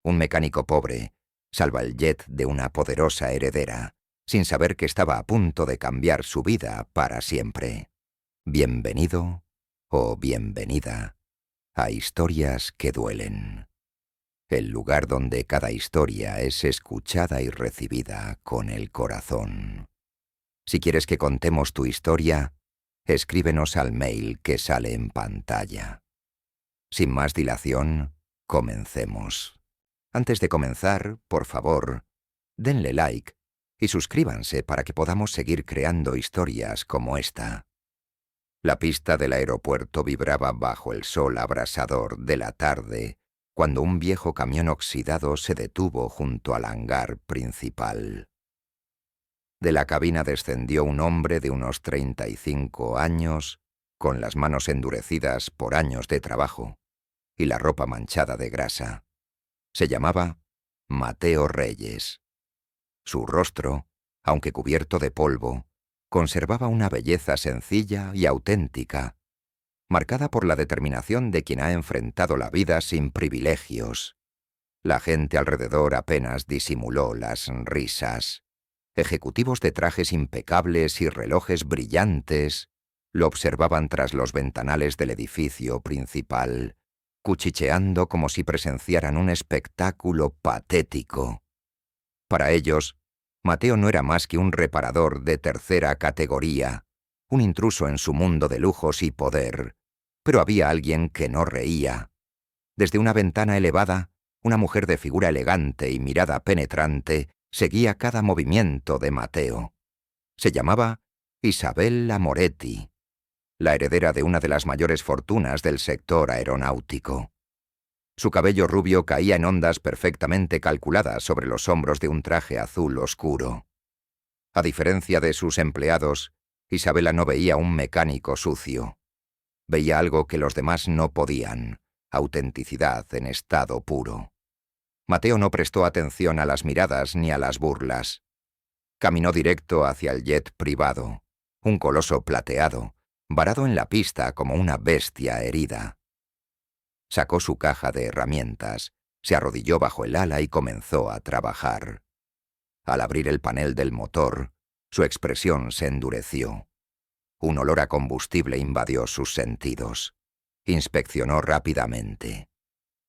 Un mecánico pobre salva el jet de una poderosa heredera, sin saber que estaba a punto de cambiar su vida para siempre. Bienvenido o bienvenida a Historias que Duelen. El lugar donde cada historia es escuchada y recibida con el corazón. Si quieres que contemos tu historia, escríbenos al mail que sale en pantalla. Sin más dilación, comencemos. Antes de comenzar, por favor, denle like y suscríbanse para que podamos seguir creando historias como esta. La pista del aeropuerto vibraba bajo el sol abrasador de la tarde cuando un viejo camión oxidado se detuvo junto al hangar principal. De la cabina descendió un hombre de unos 35 años, con las manos endurecidas por años de trabajo y la ropa manchada de grasa. Se llamaba Mateo Reyes. Su rostro, aunque cubierto de polvo, conservaba una belleza sencilla y auténtica, marcada por la determinación de quien ha enfrentado la vida sin privilegios. La gente alrededor apenas disimuló las risas. Ejecutivos de trajes impecables y relojes brillantes lo observaban tras los ventanales del edificio principal, cuchicheando como si presenciaran un espectáculo patético. Para ellos, Mateo no era más que un reparador de tercera categoría, un intruso en su mundo de lujos y poder. Pero había alguien que no reía. Desde una ventana elevada, una mujer de figura elegante y mirada penetrante seguía cada movimiento de Mateo. Se llamaba Isabella Moretti, la heredera de una de las mayores fortunas del sector aeronáutico. Su cabello rubio caía en ondas perfectamente calculadas sobre los hombros de un traje azul oscuro. A diferencia de sus empleados, Isabella no veía un mecánico sucio. Veía algo que los demás no podían: autenticidad en estado puro. Mateo no prestó atención a las miradas ni a las burlas. Caminó directo hacia el jet privado, un coloso plateado, varado en la pista como una bestia herida. Sacó su caja de herramientas, se arrodilló bajo el ala y comenzó a trabajar. Al abrir el panel del motor, su expresión se endureció. Un olor a combustible invadió sus sentidos. Inspeccionó rápidamente.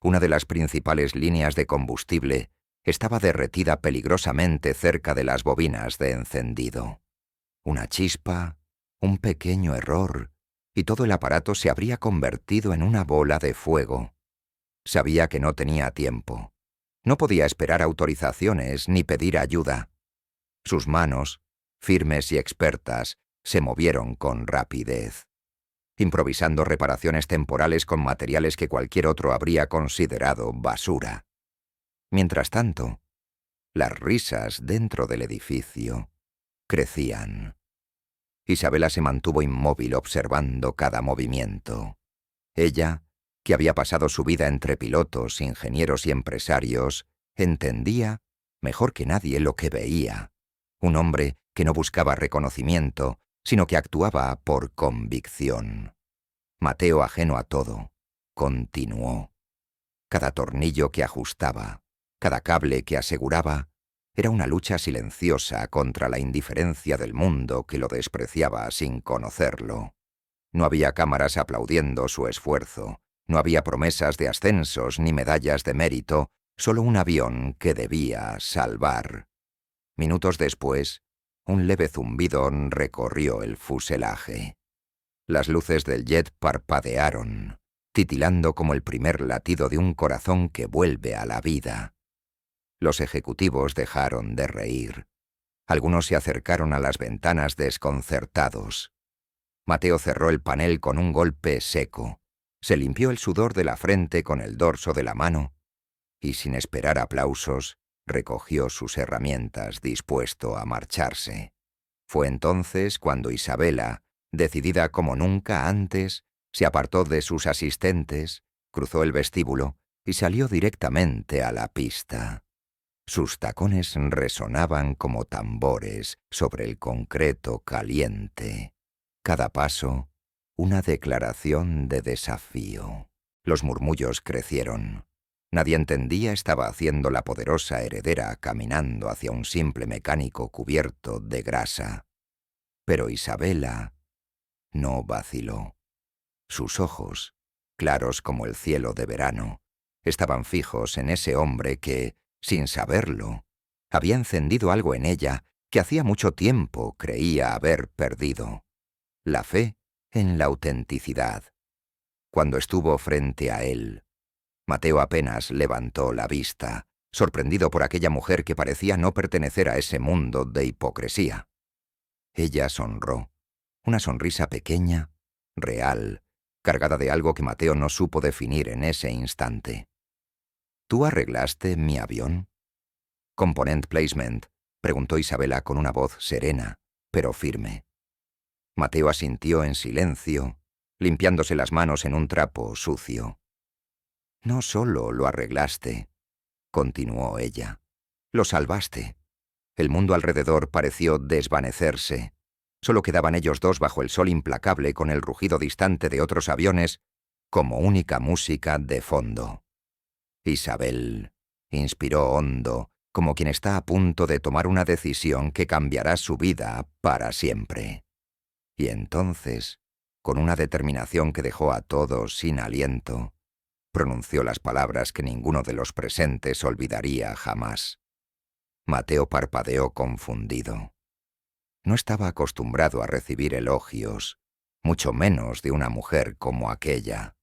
Una de las principales líneas de combustible estaba derretida peligrosamente cerca de las bobinas de encendido. Una chispa, un pequeño error, y todo el aparato se habría convertido en una bola de fuego. Sabía que no tenía tiempo. No podía esperar autorizaciones ni pedir ayuda. Sus manos, firmes y expertas, se movieron con rapidez, improvisando reparaciones temporales con materiales que cualquier otro habría considerado basura. Mientras tanto, las risas dentro del edificio crecían. Isabella se mantuvo inmóvil observando cada movimiento. Ella, que había pasado su vida entre pilotos, ingenieros y empresarios, entendía mejor que nadie lo que veía. Un hombre que no buscaba reconocimiento, sino que actuaba por convicción. Mateo, ajeno a todo, continuó. Cada tornillo que ajustaba, cada cable que aseguraba, era una lucha silenciosa contra la indiferencia del mundo que lo despreciaba sin conocerlo. No había cámaras aplaudiendo su esfuerzo, no había promesas de ascensos ni medallas de mérito, solo un avión que debía salvar. Minutos después, un leve zumbido recorrió el fuselaje. Las luces del jet parpadearon, titilando como el primer latido de un corazón que vuelve a la vida. Los ejecutivos dejaron de reír. Algunos se acercaron a las ventanas desconcertados. Mateo cerró el panel con un golpe seco, se limpió el sudor de la frente con el dorso de la mano y, sin esperar aplausos, recogió sus herramientas dispuesto a marcharse. Fue entonces cuando Isabella, decidida como nunca antes, se apartó de sus asistentes, cruzó el vestíbulo y salió directamente a la pista. Sus tacones resonaban como tambores sobre el concreto caliente. Cada paso, una declaración de desafío. Los murmullos crecieron. Nadie entendía estaba haciendo la poderosa heredera caminando hacia un simple mecánico cubierto de grasa. Pero Isabela no vaciló. Sus ojos, claros como el cielo de verano, estaban fijos en ese hombre que, sin saberlo, había encendido algo en ella que hacía mucho tiempo creía haber perdido: la fe en la autenticidad. Cuando estuvo frente a él, Mateo apenas levantó la vista, sorprendido por aquella mujer que parecía no pertenecer a ese mundo de hipocresía. Ella sonrió, una sonrisa pequeña, real, cargada de algo que Mateo no supo definir en ese instante. ¿Tú arreglaste mi avión? —Component placement —preguntó Isabela con una voz serena, pero firme. Mateo asintió en silencio, limpiándose las manos en un trapo sucio. No solo lo arreglaste —continuó ella—, lo salvaste. El mundo alrededor pareció desvanecerse. Solo quedaban ellos dos bajo el sol implacable con el rugido distante de otros aviones como única música de fondo. Isabel inspiró hondo, como quien está a punto de tomar una decisión que cambiará su vida para siempre. Y entonces, con una determinación que dejó a todos sin aliento, pronunció las palabras que ninguno de los presentes olvidaría jamás. Mateo parpadeó confundido. No estaba acostumbrado a recibir elogios, mucho menos de una mujer como aquella.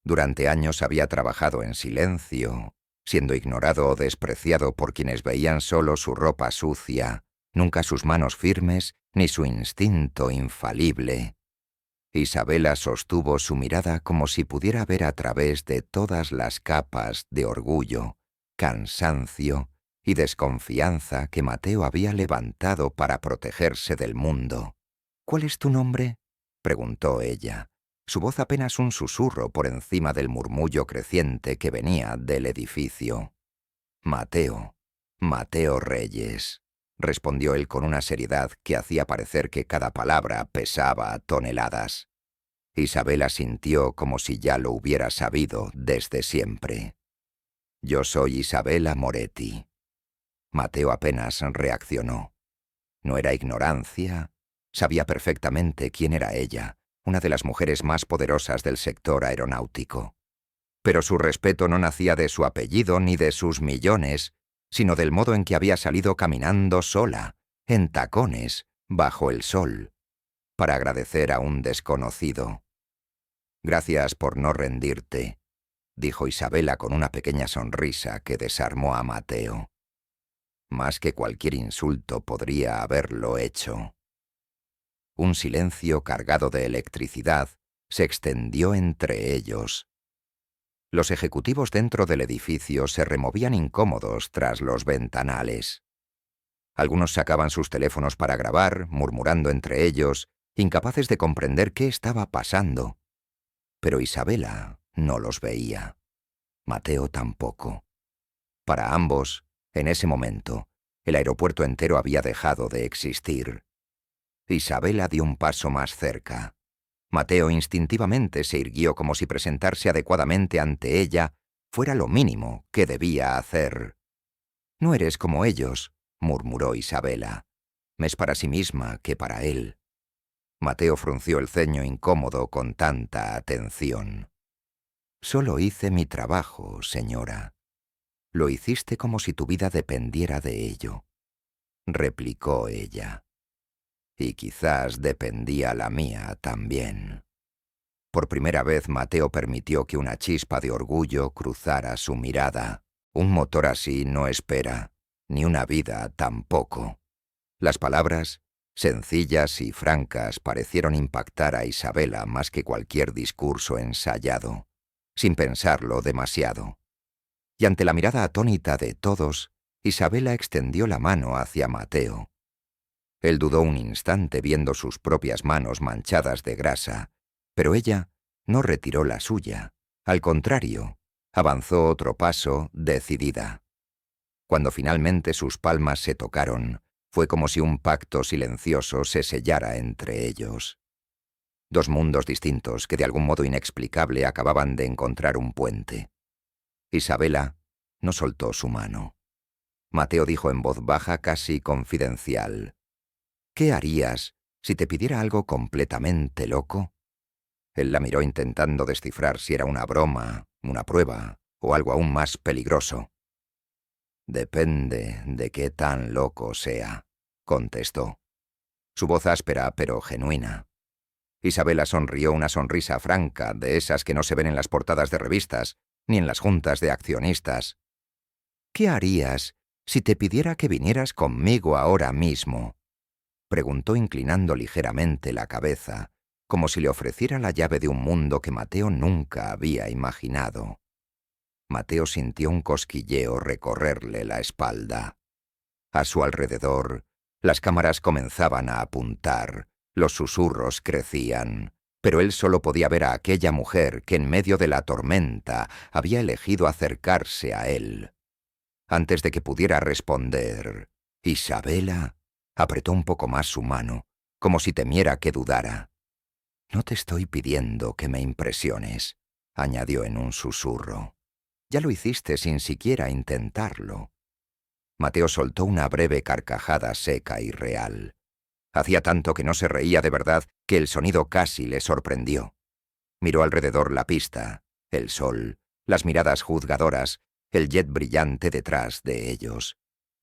Durante años había trabajado en silencio, siendo ignorado o despreciado por quienes veían solo su ropa sucia, nunca sus manos firmes ni su instinto infalible. Isabela sostuvo su mirada como si pudiera ver a través de todas las capas de orgullo, cansancio y desconfianza que Mateo había levantado para protegerse del mundo. —¿Cuál es tu nombre? —preguntó ella, su voz apenas un susurro por encima del murmullo creciente que venía del edificio. —Mateo, Mateo Reyes —respondió él con una seriedad que hacía parecer que cada palabra pesaba toneladas. Isabela sintió como si ya lo hubiera sabido desde siempre. —Yo soy Isabela Moretti. Mateo apenas reaccionó. No era ignorancia. Sabía perfectamente quién era ella, una de las mujeres más poderosas del sector aeronáutico. Pero su respeto no nacía de su apellido ni de sus millones, sino del modo en que había salido caminando sola, en tacones, bajo el sol, para agradecer a un desconocido. —Gracias por no rendirte —dijo Isabela con una pequeña sonrisa que desarmó a Mateo. Más que cualquier insulto podría haberlo hecho. Un silencio cargado de electricidad se extendió entre ellos. Los ejecutivos dentro del edificio se removían incómodos tras los ventanales. Algunos sacaban sus teléfonos para grabar, murmurando entre ellos, incapaces de comprender qué estaba pasando. Pero Isabela no los veía. Mateo tampoco. Para ambos, en ese momento, el aeropuerto entero había dejado de existir. Isabela dio un paso más cerca. Mateo instintivamente se irguió como si presentarse adecuadamente ante ella fuera lo mínimo que debía hacer. «No eres como ellos», murmuró Isabela. «Más para sí misma que para él». Mateo frunció el ceño incómodo con tanta atención. «Solo hice mi trabajo, señora». «Lo hiciste como si tu vida dependiera de ello», replicó ella. «Y quizás dependía la mía también». Por primera vez Mateo permitió que una chispa de orgullo cruzara su mirada. Un motor así no espera, ni una vida tampoco. Las palabras, sencillas y francas, parecieron impactar a Isabela más que cualquier discurso ensayado, sin pensarlo demasiado. Y ante la mirada atónita de todos, Isabela extendió la mano hacia Mateo. Él dudó un instante viendo sus propias manos manchadas de grasa, pero ella no retiró la suya. Al contrario, avanzó otro paso, decidida. Cuando finalmente sus palmas se tocaron, fue como si un pacto silencioso se sellara entre ellos. Dos mundos distintos que de algún modo inexplicable acababan de encontrar un puente. Isabela no soltó su mano. Mateo dijo en voz baja, casi confidencial: «¿Qué harías si te pidiera algo completamente loco?» Él la miró intentando descifrar si era una broma, una prueba o algo aún más peligroso. «Depende de qué tan loco sea», contestó. Su voz áspera pero genuina. Isabela sonrió una sonrisa franca, de esas que no se ven en las portadas de revistas, ni en las juntas de accionistas. «¿Qué harías si te pidiera que vinieras conmigo ahora mismo?», preguntó inclinando ligeramente la cabeza, como si le ofreciera la llave de un mundo que Mateo nunca había imaginado. Mateo sintió un cosquilleo recorrerle la espalda. A su alrededor, las cámaras comenzaban a apuntar, los susurros crecían, pero él solo podía ver a aquella mujer que en medio de la tormenta había elegido acercarse a él. Antes de que pudiera responder, Isabela apretó un poco más su mano, como si temiera que dudara. «No te estoy pidiendo que me impresiones», añadió en un susurro. «Ya lo hiciste sin siquiera intentarlo». Mateo soltó una breve carcajada seca y real. Hacía tanto que no se reía de verdad que el sonido casi le sorprendió. Miró alrededor la pista, el sol, las miradas juzgadoras, el jet brillante detrás de ellos.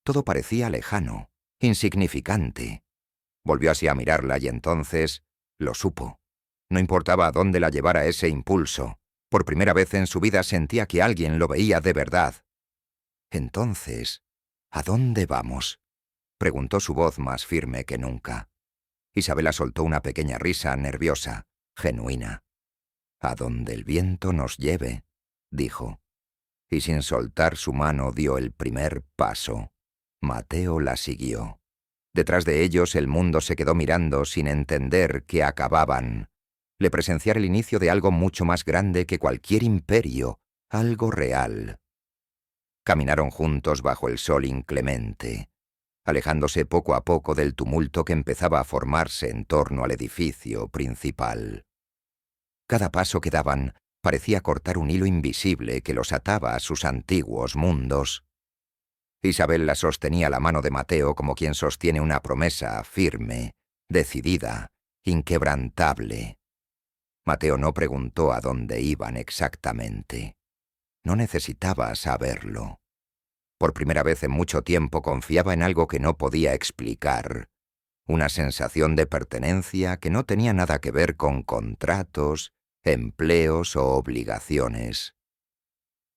Todo parecía lejano, insignificante. Volvió así a mirarla y entonces lo supo. No importaba a dónde la llevara ese impulso. Por primera vez en su vida sentía que alguien lo veía de verdad. «Entonces, ¿a dónde vamos?», preguntó su voz más firme que nunca. Isabela soltó una pequeña risa nerviosa, genuina. «A donde el viento nos lleve», dijo. Y sin soltar su mano dio el primer paso. Mateo la siguió. Detrás de ellos el mundo se quedó mirando sin entender que acababan. Le presenciar el inicio de algo mucho más grande que cualquier imperio, algo real. Caminaron juntos bajo el sol inclemente, alejándose poco a poco del tumulto que empezaba a formarse en torno al edificio principal. Cada paso que daban parecía cortar un hilo invisible que los ataba a sus antiguos mundos. Isabela sostenía la mano de Mateo como quien sostiene una promesa firme, decidida, inquebrantable. Mateo no preguntó a dónde iban exactamente. No necesitaba saberlo. Por primera vez en mucho tiempo confiaba en algo que no podía explicar. Una sensación de pertenencia que no tenía nada que ver con contratos, empleos o obligaciones.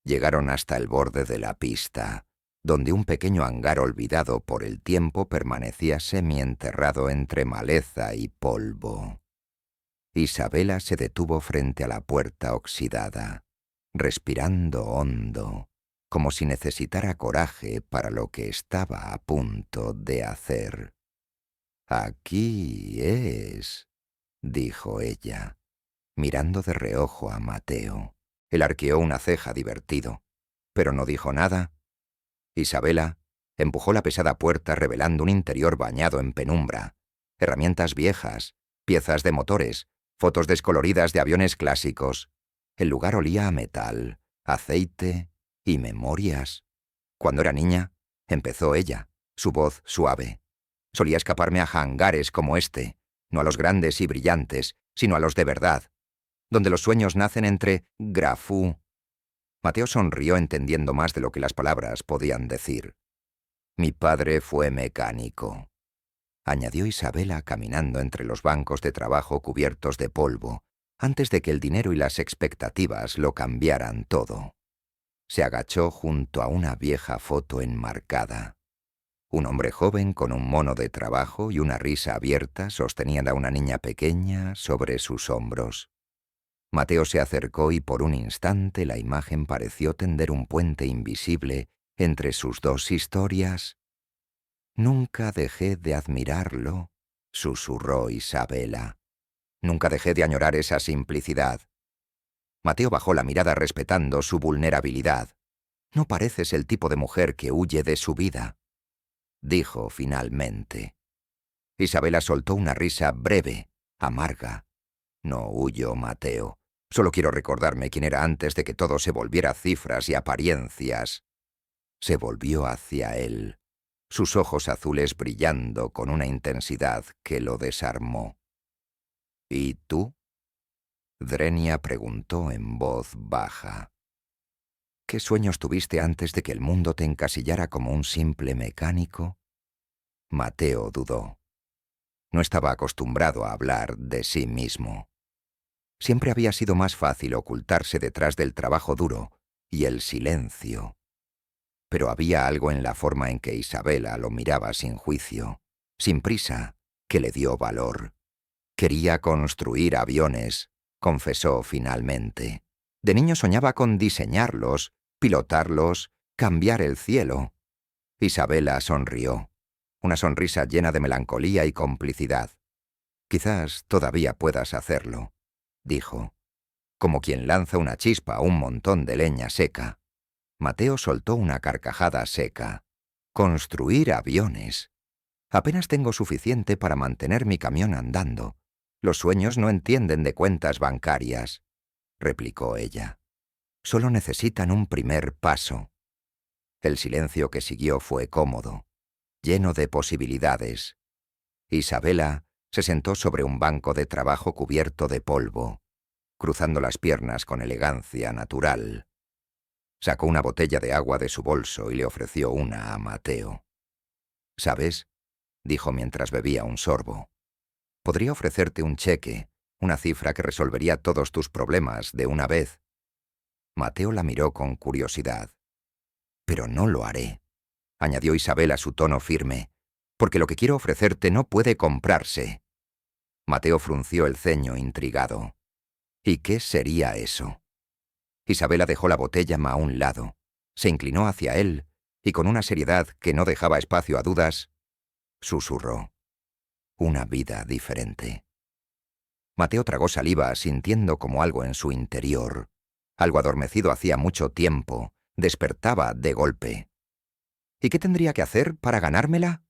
Llegaron hasta el borde de la pista, donde un pequeño hangar olvidado por el tiempo permanecía semienterrado entre maleza y polvo. Isabela se detuvo frente a la puerta oxidada, respirando hondo, como si necesitara coraje para lo que estaba a punto de hacer. «Aquí es», dijo ella, mirando de reojo a Mateo. Él arqueó una ceja divertido, pero no dijo nada. Isabela empujó la pesada puerta revelando un interior bañado en penumbra, herramientas viejas, piezas de motores, fotos descoloridas de aviones clásicos. El lugar olía a metal, aceite y memorias. «Cuando era niña», empezó ella, su voz suave, «solía escaparme a hangares como este, no a los grandes y brillantes, sino a los de verdad, donde los sueños nacen entre grafú». Mateo sonrió entendiendo más de lo que las palabras podían decir. «Mi padre fue mecánico», añadió Isabela caminando entre los bancos de trabajo cubiertos de polvo, antes de que el dinero y las expectativas lo cambiaran todo. Se agachó junto a una vieja foto enmarcada. Un hombre joven con un mono de trabajo y una risa abierta sostenían a una niña pequeña sobre sus hombros. Mateo se acercó y por un instante la imagen pareció tender un puente invisible entre sus dos historias. «Nunca dejé de admirarlo», susurró Isabela. «Nunca dejé de añorar esa simplicidad». Mateo bajó la mirada respetando su vulnerabilidad. «No pareces el tipo de mujer que huye de su vida», dijo finalmente. Isabela soltó una risa breve, amarga. «No huyo, Mateo. Solo quiero recordarme quién era antes de que todo se volviera cifras y apariencias. Se volvió hacia él, sus ojos azules brillando con una intensidad que lo desarmó. ¿Y tú? Drenia preguntó en voz baja. ¿Qué sueños tuviste antes de que el mundo te encasillara como un simple mecánico? Mateo dudó. No estaba acostumbrado a hablar de sí mismo. Siempre había sido más fácil ocultarse detrás del trabajo duro y el silencio. Pero había algo en la forma en que Isabela lo miraba sin juicio, sin prisa, que le dio valor. Quería construir aviones, confesó finalmente. De niño soñaba con diseñarlos, pilotarlos, cambiar el cielo. Isabela sonrió, una sonrisa llena de melancolía y complicidad. Quizás todavía puedas hacerlo, dijo, como quien lanza una chispa a un montón de leña seca. Mateo soltó una carcajada seca. Construir aviones. Apenas tengo suficiente para mantener mi camión andando. Los sueños no entienden de cuentas bancarias, replicó ella. Solo necesitan un primer paso. El silencio que siguió fue cómodo, lleno de posibilidades. Isabela se sentó sobre un banco de trabajo cubierto de polvo, cruzando las piernas con elegancia natural. Sacó una botella de agua de su bolso y le ofreció una a Mateo. «¿Sabes?», dijo mientras bebía un sorbo. «Podría ofrecerte un cheque, una cifra que resolvería todos tus problemas de una vez». Mateo la miró con curiosidad. «Pero no lo haré», añadió Isabel a su tono firme, «porque lo que quiero ofrecerte no puede comprarse». Mateo frunció el ceño intrigado. ¿Y qué sería eso? Isabela dejó la botella a un lado, se inclinó hacia él y con una seriedad que no dejaba espacio a dudas, susurró: «Una vida diferente». Mateo tragó saliva sintiendo como algo en su interior, algo adormecido hacía mucho tiempo, despertaba de golpe. ¿Y qué tendría que hacer para ganármela?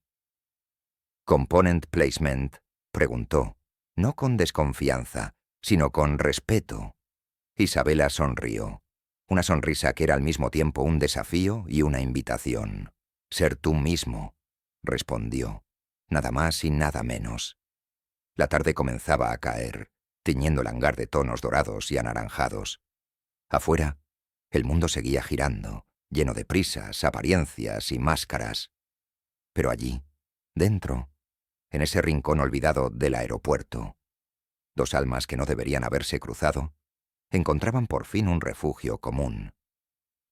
«Component placement», preguntó, no con desconfianza, sino con respeto. Isabela sonrió, una sonrisa que era al mismo tiempo un desafío y una invitación. «Ser tú mismo», respondió, nada más y nada menos. La tarde comenzaba a caer, tiñendo el hangar de tonos dorados y anaranjados. Afuera, el mundo seguía girando, lleno de prisas, apariencias y máscaras. Pero allí, dentro, en ese rincón olvidado del aeropuerto, dos almas que no deberían haberse cruzado, encontraban por fin un refugio común.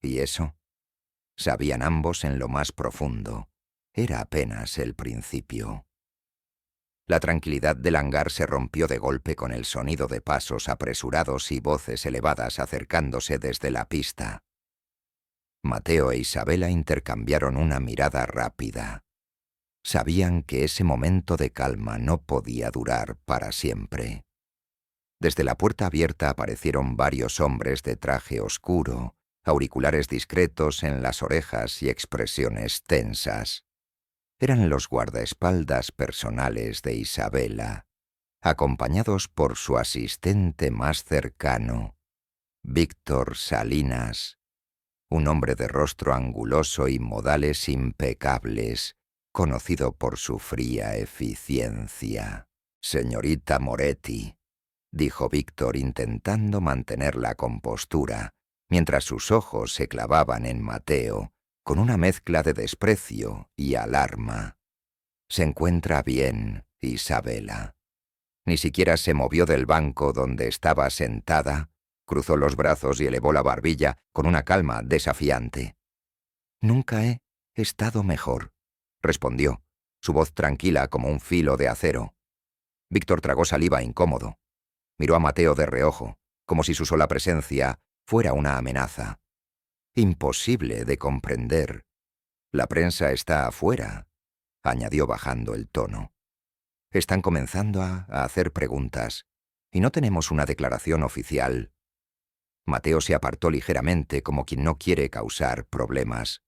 ¿Y eso? Sabían ambos en lo más profundo. Era apenas el principio. La tranquilidad del hangar se rompió de golpe con el sonido de pasos apresurados y voces elevadas acercándose desde la pista. Mateo e Isabela intercambiaron una mirada rápida. Sabían que ese momento de calma no podía durar para siempre. Desde la puerta abierta aparecieron varios hombres de traje oscuro, auriculares discretos en las orejas y expresiones tensas. Eran los guardaespaldas personales de Isabela, acompañados por su asistente más cercano, Víctor Salinas, un hombre de rostro anguloso y modales impecables, conocido por su fría eficiencia. «Señorita Moretti», dijo Víctor intentando mantener la compostura, mientras sus ojos se clavaban en Mateo, con una mezcla de desprecio y alarma. «Se encuentra bien, Isabela». Ni siquiera se movió del banco donde estaba sentada, cruzó los brazos y elevó la barbilla con una calma desafiante. «Nunca he estado mejor», respondió, su voz tranquila como un filo de acero. Víctor tragó saliva incómodo. Miró a Mateo de reojo, como si su sola presencia fuera una amenaza. «Imposible de comprender. La prensa está afuera», añadió bajando el tono. «Están comenzando a hacer preguntas, y no tenemos una declaración oficial». Mateo se apartó ligeramente como quien no quiere causar problemas.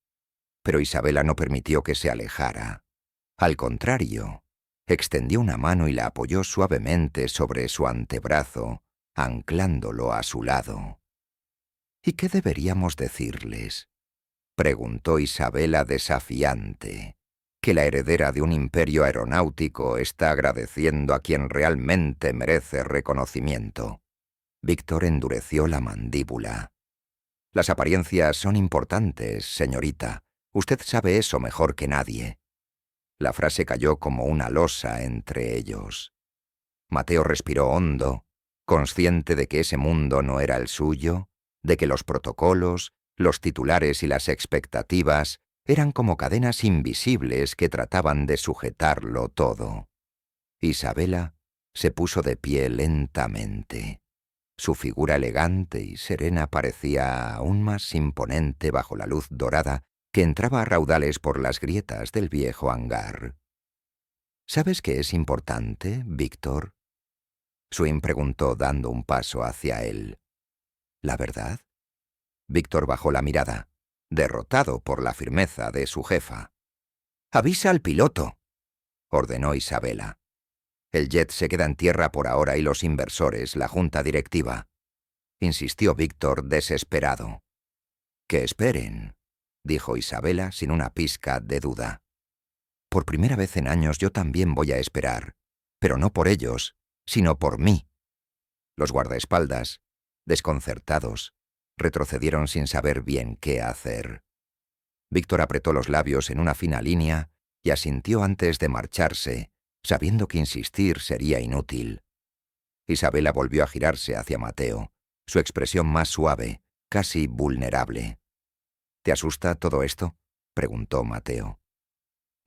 Pero Isabela no permitió que se alejara. Al contrario, extendió una mano y la apoyó suavemente sobre su antebrazo, anclándolo a su lado. ¿Y qué deberíamos decirles?, preguntó Isabela desafiante. ¿Que la heredera de un imperio aeronáutico está agradeciendo a quien realmente merece reconocimiento? Víctor endureció la mandíbula. Las apariencias son importantes, señorita. Usted sabe eso mejor que nadie. La frase cayó como una losa entre ellos. Mateo respiró hondo, consciente de que ese mundo no era el suyo, de que los protocolos, los titulares y las expectativas eran como cadenas invisibles que trataban de sujetarlo todo. Isabela se puso de pie lentamente. Su figura elegante y serena parecía aún más imponente bajo la luz dorada que entraba a raudales por las grietas del viejo hangar. ¿Sabes qué es importante, Víctor?, Swing preguntó dando un paso hacia él. ¿La verdad? Víctor bajó la mirada, derrotado por la firmeza de su jefa. «Avisa al piloto», ordenó Isabela. «El jet se queda en tierra por ahora y los inversores, la junta directiva», insistió Víctor desesperado. «Que esperen», dijo Isabela sin una pizca de duda. «Por primera vez en años yo también voy a esperar, pero no por ellos, sino por mí». Los guardaespaldas, desconcertados, retrocedieron sin saber bien qué hacer. Víctor apretó los labios en una fina línea y asintió antes de marcharse, sabiendo que insistir sería inútil. Isabela volvió a girarse hacia Mateo, su expresión más suave, casi vulnerable. «¿Te asusta todo esto?», preguntó Mateo.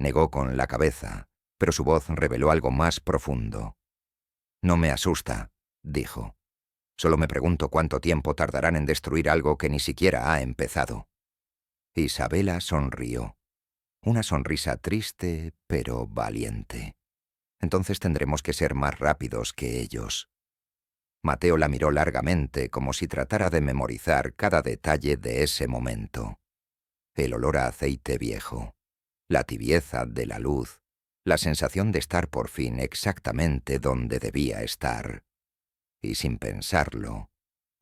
Negó con la cabeza, pero su voz reveló algo más profundo. «No me asusta», dijo. «Solo me pregunto cuánto tiempo tardarán en destruir algo que ni siquiera ha empezado». Isabela sonrió. Una sonrisa triste, pero valiente. «Entonces tendremos que ser más rápidos que ellos». Mateo la miró largamente, como si tratara de memorizar cada detalle de ese momento. El olor a aceite viejo, la tibieza de la luz, la sensación de estar por fin exactamente donde debía estar. Y sin pensarlo,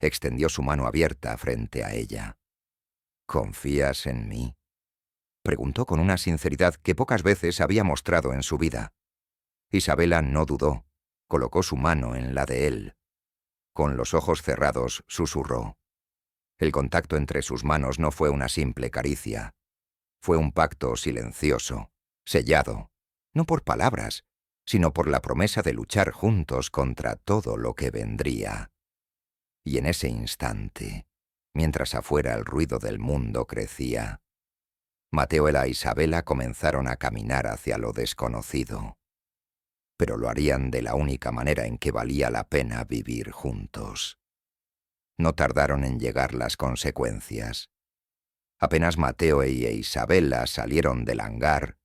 extendió su mano abierta frente a ella. «¿Confías en mí?», preguntó con una sinceridad que pocas veces había mostrado en su vida. Isabela no dudó, colocó su mano en la de él. Con los ojos cerrados, susurró. El contacto entre sus manos no fue una simple caricia. Fue un pacto silencioso, sellado, no por palabras, sino por la promesa de luchar juntos contra todo lo que vendría. Y en ese instante, mientras afuera el ruido del mundo crecía, Mateo y la Isabela comenzaron a caminar hacia lo desconocido. Pero lo harían de la única manera en que valía la pena vivir juntos. No tardaron en llegar las consecuencias. Apenas Mateo e Isabela salieron del hangar,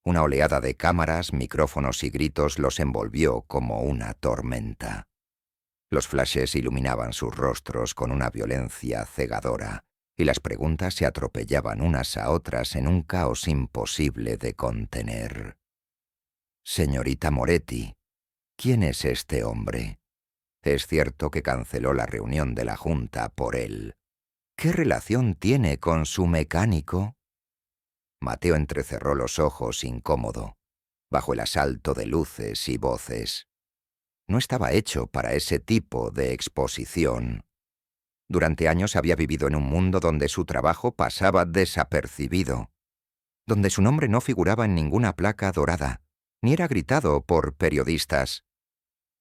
una oleada de cámaras, micrófonos y gritos los envolvió como una tormenta. Los flashes iluminaban sus rostros con una violencia cegadora, y las preguntas se atropellaban unas a otras en un caos imposible de contener. «Señorita Moretti, ¿quién es este hombre? Es cierto que canceló la reunión de la junta por él. ¿Qué relación tiene con su mecánico?» Mateo entrecerró los ojos incómodo, bajo el asalto de luces y voces. No estaba hecho para ese tipo de exposición. Durante años había vivido en un mundo donde su trabajo pasaba desapercibido, donde su nombre no figuraba en ninguna placa dorada, ni era gritado por periodistas.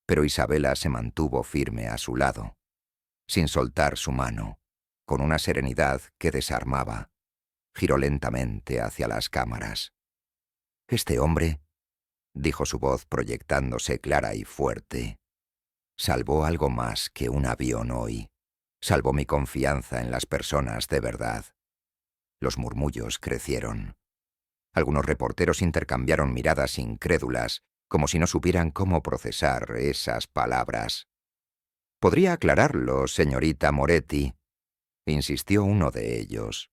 Pero Isabela se mantuvo firme a su lado, sin soltar su mano, con una serenidad que desarmaba. Giró lentamente hacia las cámaras. «Este hombre», dijo su voz proyectándose clara y fuerte, «salvó algo más que un avión hoy. Salvó mi confianza en las personas de verdad». Los murmullos crecieron. Algunos reporteros intercambiaron miradas incrédulas, como si no supieran cómo procesar esas palabras. «¿Podría aclararlo, señorita Moretti?», insistió uno de ellos.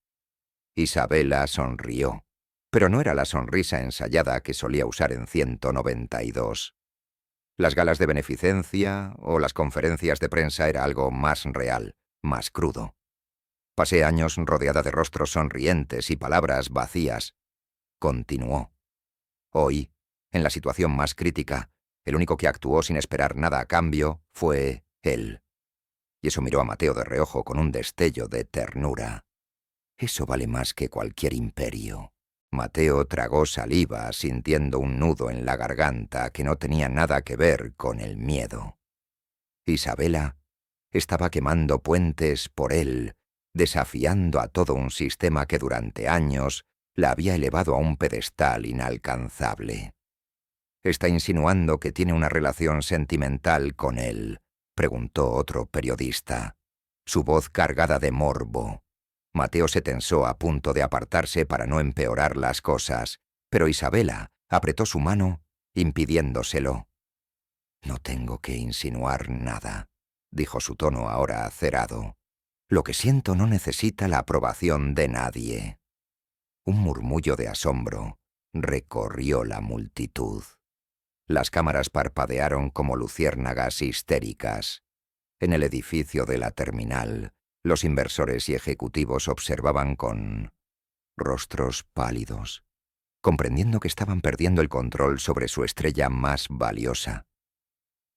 Isabela sonrió, pero no era la sonrisa ensayada que solía usar en 192. Las galas de beneficencia o las conferencias de prensa era algo más real, más crudo. Pasé años rodeada de rostros sonrientes y palabras vacías. Continuó. Hoy, en la situación más crítica, el único que actuó sin esperar nada a cambio fue él. Y eso miró a Mateo de reojo con un destello de ternura. Eso vale más que cualquier imperio. Mateo tragó saliva, sintiendo un nudo en la garganta que no tenía nada que ver con el miedo. Isabela estaba quemando puentes por él, desafiando a todo un sistema que durante años la había elevado a un pedestal inalcanzable. «¿Está insinuando que tiene una relación sentimental con él?», preguntó otro periodista, su voz cargada de morbo. Mateo se tensó a punto de apartarse para no empeorar las cosas, pero Isabela apretó su mano, impidiéndoselo. «No tengo que insinuar nada», dijo su tono ahora acerado. «Lo que siento no necesita la aprobación de nadie». Un murmullo de asombro recorrió la multitud. Las cámaras parpadearon como luciérnagas histéricas. En el edificio de la terminal, los inversores y ejecutivos observaban con rostros pálidos, comprendiendo que estaban perdiendo el control sobre su estrella más valiosa.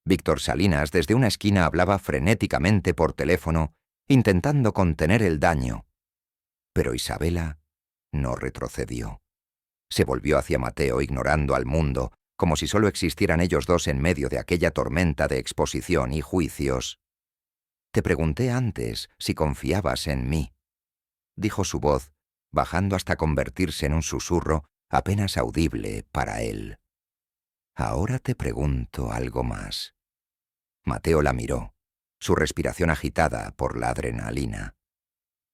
Víctor Salinas desde una esquina hablaba frenéticamente por teléfono, intentando contener el daño. Pero Isabela no retrocedió. Se volvió hacia Mateo ignorando al mundo, como si solo existieran ellos dos en medio de aquella tormenta de exposición y juicios. «Te pregunté antes si confiabas en mí», dijo su voz, bajando hasta convertirse en un susurro apenas audible para él. «Ahora te pregunto algo más». Mateo la miró, su respiración agitada por la adrenalina.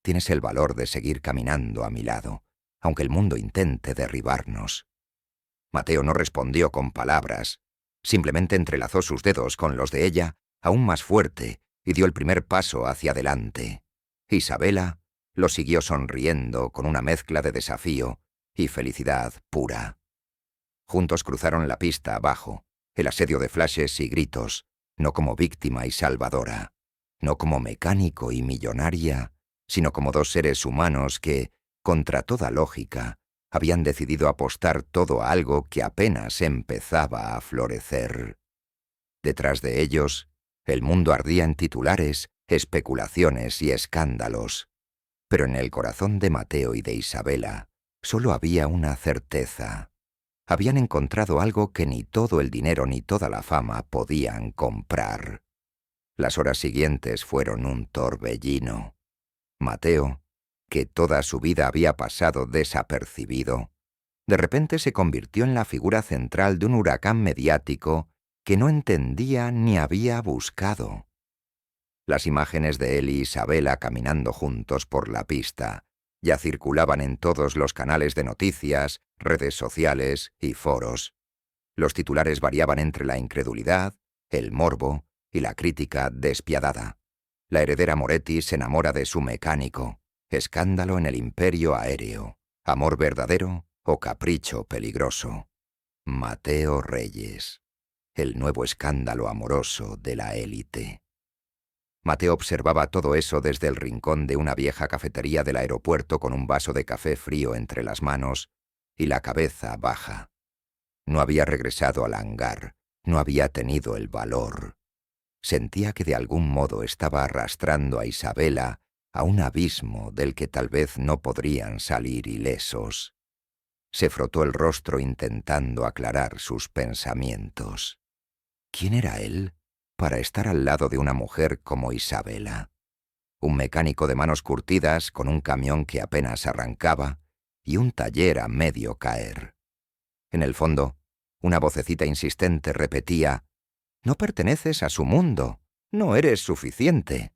«Tienes el valor de seguir caminando a mi lado, aunque el mundo intente derribarnos». Mateo no respondió con palabras, simplemente entrelazó sus dedos con los de ella, aún más fuerte, y dio el primer paso hacia adelante. Isabela lo siguió sonriendo con una mezcla de desafío y felicidad pura. Juntos cruzaron la pista abajo, el asedio de flashes y gritos, no como víctima y salvadora, no como mecánico y millonaria, sino como dos seres humanos que, contra toda lógica, habían decidido apostar todo a algo que apenas empezaba a florecer. Detrás de ellos, el mundo ardía en titulares, especulaciones y escándalos. Pero en el corazón de Mateo y de Isabela solo había una certeza. Habían encontrado algo que ni todo el dinero ni toda la fama podían comprar. Las horas siguientes fueron un torbellino. Mateo, que toda su vida había pasado desapercibido, de repente se convirtió en la figura central de un huracán mediático que no entendía ni había buscado. Las imágenes de él y Isabela caminando juntos por la pista ya circulaban en todos los canales de noticias, redes sociales y foros. Los titulares variaban entre la incredulidad, el morbo y la crítica despiadada. La heredera Moretti se enamora de su mecánico. Escándalo en el imperio aéreo. Amor verdadero o capricho peligroso. Mateo Reyes. El nuevo escándalo amoroso de la élite. Mateo observaba todo eso desde el rincón de una vieja cafetería del aeropuerto con un vaso de café frío entre las manos y la cabeza baja. No había regresado al hangar, no había tenido el valor. Sentía que de algún modo estaba arrastrando a Isabela a un abismo del que tal vez no podrían salir ilesos. Se frotó el rostro intentando aclarar sus pensamientos. ¿Quién era él para estar al lado de una mujer como Isabela? Un mecánico de manos curtidas con un camión que apenas arrancaba y un taller a medio caer. En el fondo, una vocecita insistente repetía: «No perteneces a su mundo, no eres suficiente».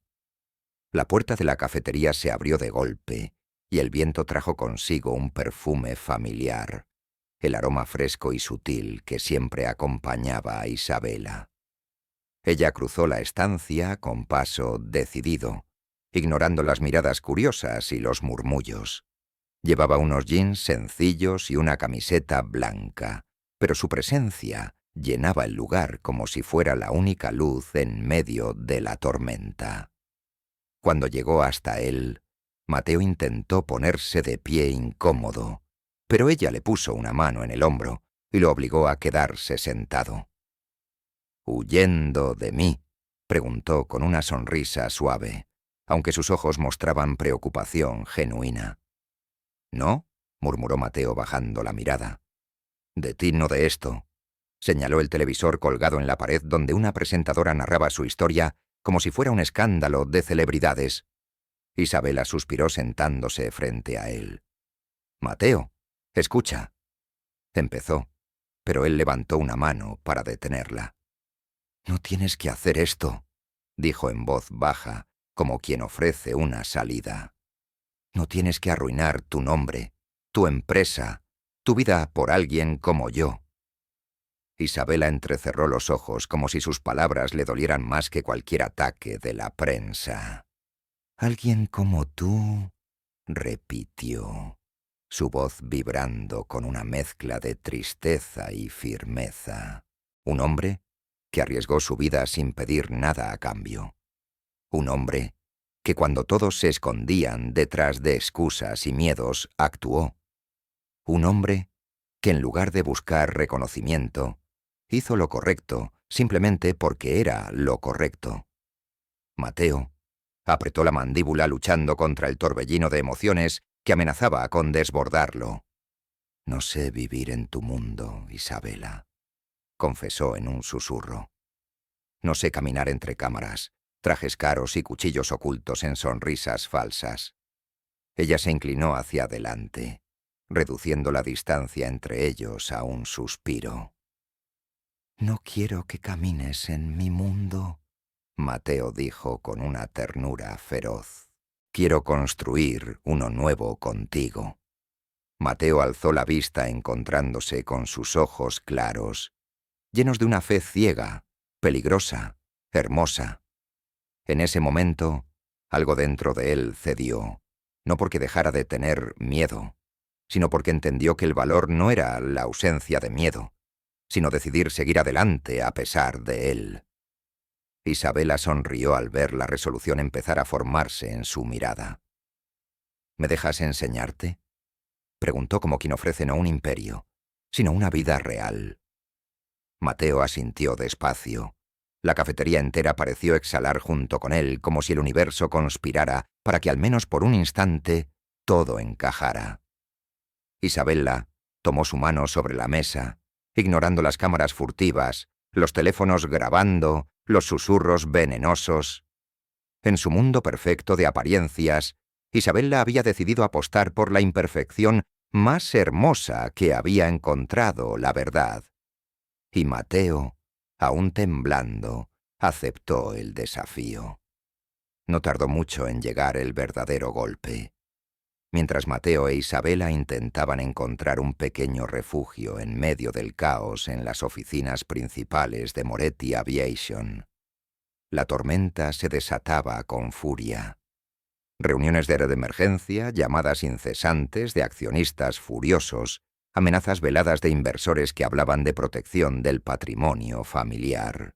La puerta de la cafetería se abrió de golpe y el viento trajo consigo un perfume familiar, el aroma fresco y sutil que siempre acompañaba a Isabela. Ella cruzó la estancia con paso decidido, ignorando las miradas curiosas y los murmullos. Llevaba unos jeans sencillos y una camiseta blanca, pero su presencia llenaba el lugar como si fuera la única luz en medio de la tormenta. Cuando llegó hasta él, Mateo intentó ponerse de pie incómodo, pero ella le puso una mano en el hombro y lo obligó a quedarse sentado. «¿Huyendo de mí?», preguntó con una sonrisa suave, aunque sus ojos mostraban preocupación genuina. «No», murmuró Mateo bajando la mirada. «De ti, no de esto», señaló el televisor colgado en la pared donde una presentadora narraba su historia como si fuera un escándalo de celebridades. Isabela suspiró sentándose frente a él. «Mateo, escucha», empezó, pero él levantó una mano para detenerla. «No tienes que hacer esto», dijo en voz baja, como quien ofrece una salida. «No tienes que arruinar tu nombre, tu empresa, tu vida por alguien como yo». Isabela entrecerró los ojos como si sus palabras le dolieran más que cualquier ataque de la prensa. «Alguien como tú», repitió, su voz vibrando con una mezcla de tristeza y firmeza. «Un hombre que arriesgó su vida sin pedir nada a cambio. Un hombre que cuando todos se escondían detrás de excusas y miedos actuó. Un hombre que en lugar de buscar reconocimiento, hizo lo correcto simplemente porque era lo correcto». Mateo apretó la mandíbula luchando contra el torbellino de emociones que amenazaba con desbordarlo. «No sé vivir en tu mundo, Isabela», confesó en un susurro. «No sé caminar entre cámaras, trajes caros y cuchillos ocultos en sonrisas falsas». Ella se inclinó hacia adelante, reduciendo la distancia entre ellos a un suspiro. «No quiero que camines en mi mundo», Mateo dijo con una ternura feroz. «Quiero construir uno nuevo contigo». Mateo alzó la vista encontrándose con sus ojos claros, llenos de una fe ciega, peligrosa, hermosa. En ese momento, algo dentro de él cedió, no porque dejara de tener miedo, sino porque entendió que el valor no era la ausencia de miedo, sino decidir seguir adelante a pesar de él. Isabela sonrió al ver la resolución empezar a formarse en su mirada. «¿Me dejas enseñarte?», preguntó como quien ofrece no un imperio, sino una vida real. Mateo asintió despacio. La cafetería entera pareció exhalar junto con él, como si el universo conspirara para que al menos por un instante todo encajara. Isabela tomó su mano sobre la mesa, ignorando las cámaras furtivas, los teléfonos grabando, los susurros venenosos. En su mundo perfecto de apariencias, Isabela había decidido apostar por la imperfección más hermosa que había encontrado la verdad. Y Mateo, aún temblando, aceptó el desafío. No tardó mucho en llegar el verdadero golpe. Mientras Mateo e Isabela intentaban encontrar un pequeño refugio en medio del caos en las oficinas principales de Moretti Aviation, la tormenta se desataba con furia. Reuniones de emergencia, llamadas incesantes de accionistas furiosos, amenazas veladas de inversores que hablaban de protección del patrimonio familiar.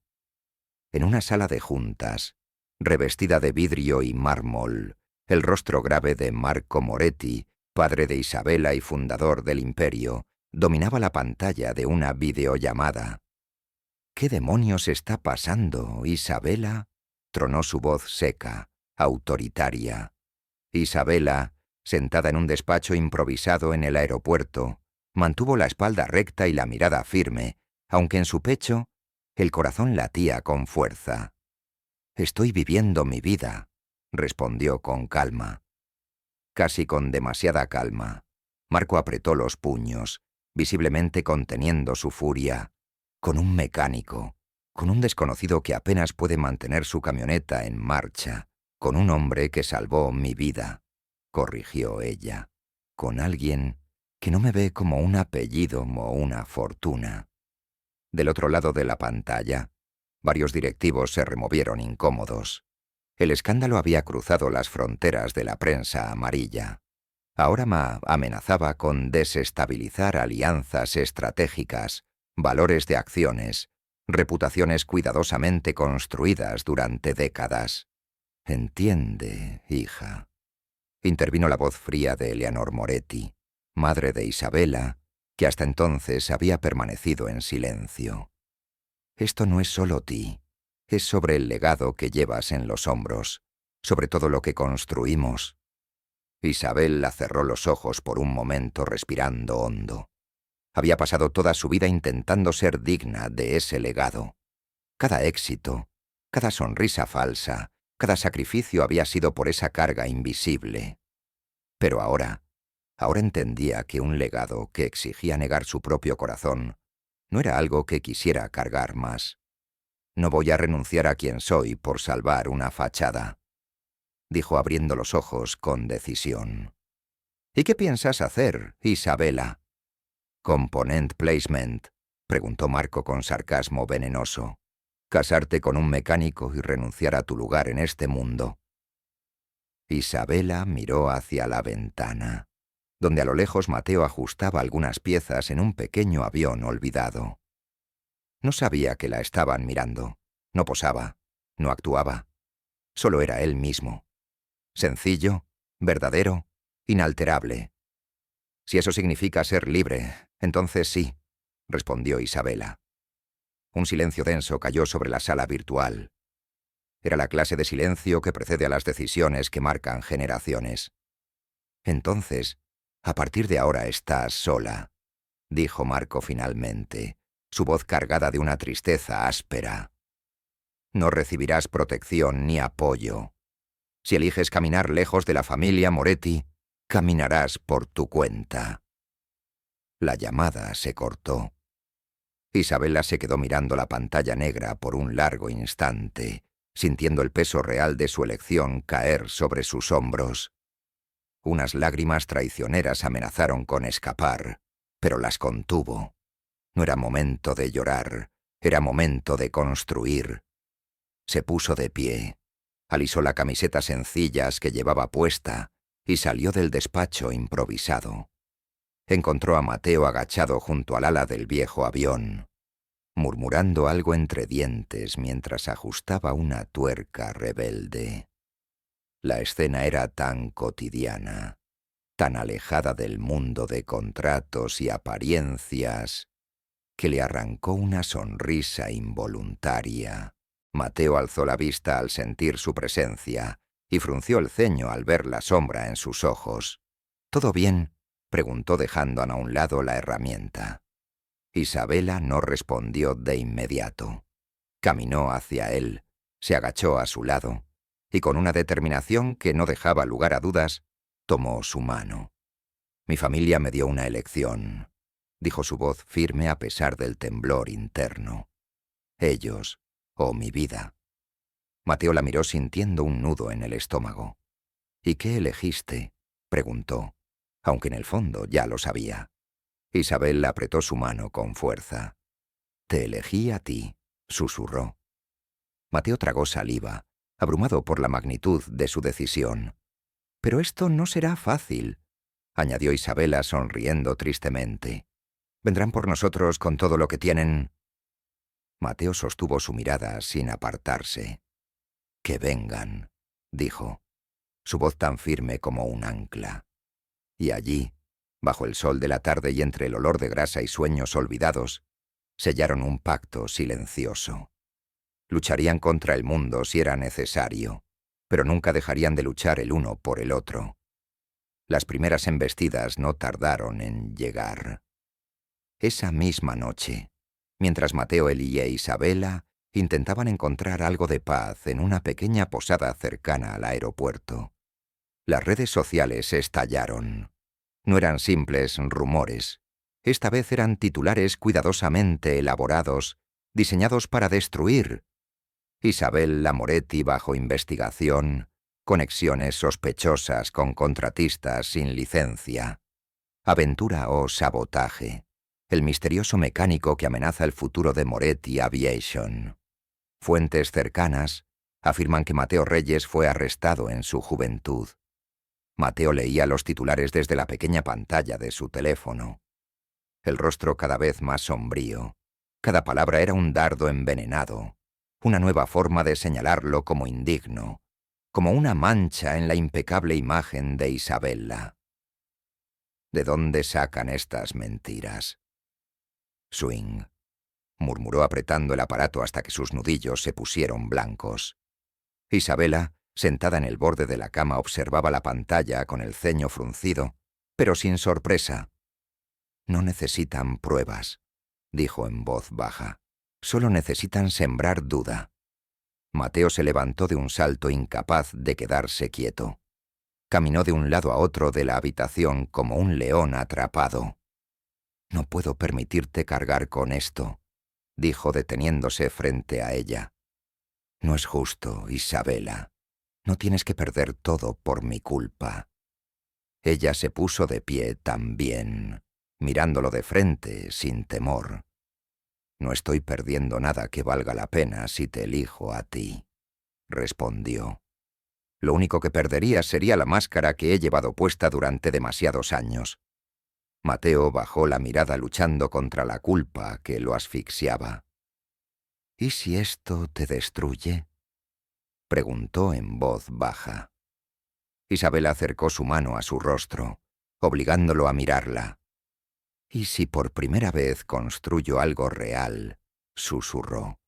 En una sala de juntas, revestida de vidrio y mármol, el rostro grave de Marco Moretti, padre de Isabela y fundador del imperio, dominaba la pantalla de una videollamada. «¿Qué demonios está pasando, Isabela?», tronó su voz seca, autoritaria. Isabela, sentada en un despacho improvisado en el aeropuerto, mantuvo la espalda recta y la mirada firme, aunque en su pecho el corazón latía con fuerza. «Estoy viviendo mi vida», respondió con calma. Casi con demasiada calma, Marco apretó los puños, visiblemente conteniendo su furia. «Con un mecánico, con un desconocido que apenas puede mantener su camioneta en marcha, con un hombre que salvó mi vida», corrigió ella. «Con alguien que no me ve como un apellido o una fortuna». Del otro lado de la pantalla, varios directivos se removieron incómodos. El escándalo había cruzado las fronteras de la prensa amarilla. Ahora amenazaba con desestabilizar alianzas estratégicas, valores de acciones, reputaciones cuidadosamente construidas durante décadas. «Entiende, hija», intervino la voz fría de Eleanor Moretti, madre de Isabella, que hasta entonces había permanecido en silencio. «Esto no es solo ti, es sobre el legado que llevas en los hombros, sobre todo lo que construimos». Isabella cerró los ojos por un momento respirando hondo. Había pasado toda su vida intentando ser digna de ese legado. Cada éxito, cada sonrisa falsa, cada sacrificio había sido por esa carga invisible. Pero ahora entendía que un legado que exigía negar su propio corazón no era algo que quisiera cargar más. «No voy a renunciar a quien soy por salvar una fachada», dijo abriendo los ojos con decisión. «¿Y qué piensas hacer, Isabella?» «Component placement», preguntó Marco con sarcasmo venenoso. «Casarte con un mecánico y renunciar a tu lugar en este mundo». Isabella miró hacia la ventana, donde a lo lejos Mateo ajustaba algunas piezas en un pequeño avión olvidado. No sabía que la estaban mirando, no posaba, no actuaba. Solo era él mismo. Sencillo, verdadero, inalterable. «Si eso significa ser libre, entonces sí», respondió Isabella. Un silencio denso cayó sobre la sala virtual. Era la clase de silencio que precede a las decisiones que marcan generaciones. «Entonces, a partir de ahora estás sola», dijo Marco finalmente, su voz cargada de una tristeza áspera. «No recibirás protección ni apoyo. Si eliges caminar lejos de la familia Moretti, caminarás por tu cuenta». La llamada se cortó. Isabella se quedó mirando la pantalla negra por un largo instante, sintiendo el peso real de su elección caer sobre sus hombros. Unas lágrimas traicioneras amenazaron con escapar, pero las contuvo. No era momento de llorar, era momento de construir. Se puso de pie, alisó la camiseta sencillas que llevaba puesta y salió del despacho improvisado. Encontró a Mateo agachado junto al ala del viejo avión, murmurando algo entre dientes mientras ajustaba una tuerca rebelde. La escena era tan cotidiana, tan alejada del mundo de contratos y apariencias, que le arrancó una sonrisa involuntaria. Mateo alzó la vista al sentir su presencia y frunció el ceño al ver la sombra en sus ojos. «¿Todo bien?», preguntó dejando a un lado la herramienta. Isabella no respondió de inmediato. Caminó hacia él, se agachó a su lado y con una determinación que no dejaba lugar a dudas, tomó su mano. «Mi familia me dio una elección», dijo su voz firme a pesar del temblor interno. «Ellos o mi vida». Mateo la miró sintiendo un nudo en el estómago. «¿Y qué elegiste?», preguntó, aunque en el fondo ya lo sabía. Isabel apretó su mano con fuerza. «Te elegí a ti», susurró. Mateo tragó saliva, abrumado por la magnitud de su decisión. «Pero esto no será fácil», añadió Isabella sonriendo tristemente. «Vendrán por nosotros con todo lo que tienen». Mateo sostuvo su mirada sin apartarse. «Que vengan», dijo, su voz tan firme como un ancla. Y allí, bajo el sol de la tarde y entre el olor de grasa y sueños olvidados, sellaron un pacto silencioso. Lucharían contra el mundo si era necesario, pero nunca dejarían de luchar el uno por el otro. Las primeras embestidas no tardaron en llegar. Esa misma noche, mientras Mateo y Isabella intentaban encontrar algo de paz en una pequeña posada cercana al aeropuerto, las redes sociales estallaron. No eran simples rumores. Esta vez eran titulares cuidadosamente elaborados, diseñados para destruir. Isabella Moretti bajo investigación, conexiones sospechosas con contratistas sin licencia, aventura o sabotaje, el misterioso mecánico que amenaza el futuro de Moretti Aviation. Fuentes cercanas afirman que Mateo Reyes fue arrestado en su juventud. Mateo leía los titulares desde la pequeña pantalla de su teléfono. El rostro cada vez más sombrío, Cada palabra era un dardo envenenado, una nueva forma de señalarlo como indigno, como una mancha en la impecable imagen de Isabella. ¿De dónde sacan estas mentiras? Swing, murmuró apretando el aparato hasta que sus nudillos se pusieron blancos. Isabella, sentada en el borde de la cama, observaba la pantalla con el ceño fruncido, pero sin sorpresa. No necesitan pruebas, dijo en voz baja. Solo necesitan sembrar duda. Mateo se levantó de un salto, incapaz de quedarse quieto. Caminó de un lado a otro de la habitación como un león atrapado. «No puedo permitirte cargar con esto», dijo deteniéndose frente a ella. «No es justo, Isabella. No tienes que perder todo por mi culpa». Ella se puso de pie también, mirándolo de frente, sin temor. «No estoy perdiendo nada que valga la pena si te elijo a ti», respondió. «Lo único que perdería sería la máscara que he llevado puesta durante demasiados años». Mateo bajó la mirada luchando contra la culpa que lo asfixiaba. «¿Y si esto te destruye?», preguntó en voz baja. Isabella acercó su mano a su rostro, obligándolo a mirarla. «¿Y si por primera vez construyo algo real?», susurró.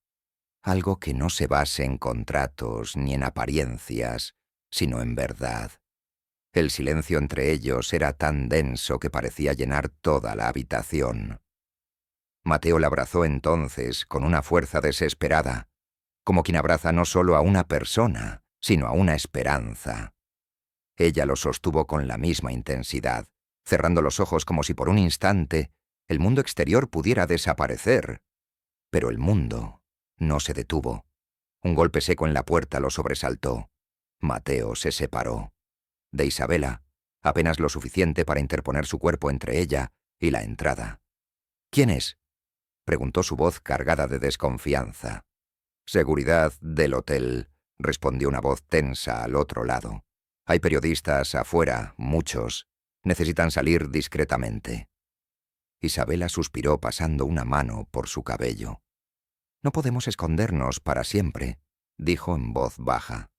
«Algo que no se base en contratos ni en apariencias, sino en verdad». El silencio entre ellos era tan denso que parecía llenar toda la habitación. Mateo la abrazó entonces con una fuerza desesperada, como quien abraza no solo a una persona, sino a una esperanza. Ella lo sostuvo con la misma intensidad, cerrando los ojos como si por un instante el mundo exterior pudiera desaparecer. Pero el mundo no se detuvo. Un golpe seco en la puerta lo sobresaltó. Mateo se separó de Isabella, apenas lo suficiente para interponer su cuerpo entre ella y la entrada. «¿Quién es?», preguntó su voz cargada de desconfianza. «Seguridad del hotel», respondió una voz tensa al otro lado. «Hay periodistas afuera, muchos. Necesitan salir discretamente». Isabella suspiró pasando una mano por su cabello. «No podemos escondernos para siempre», dijo en voz baja.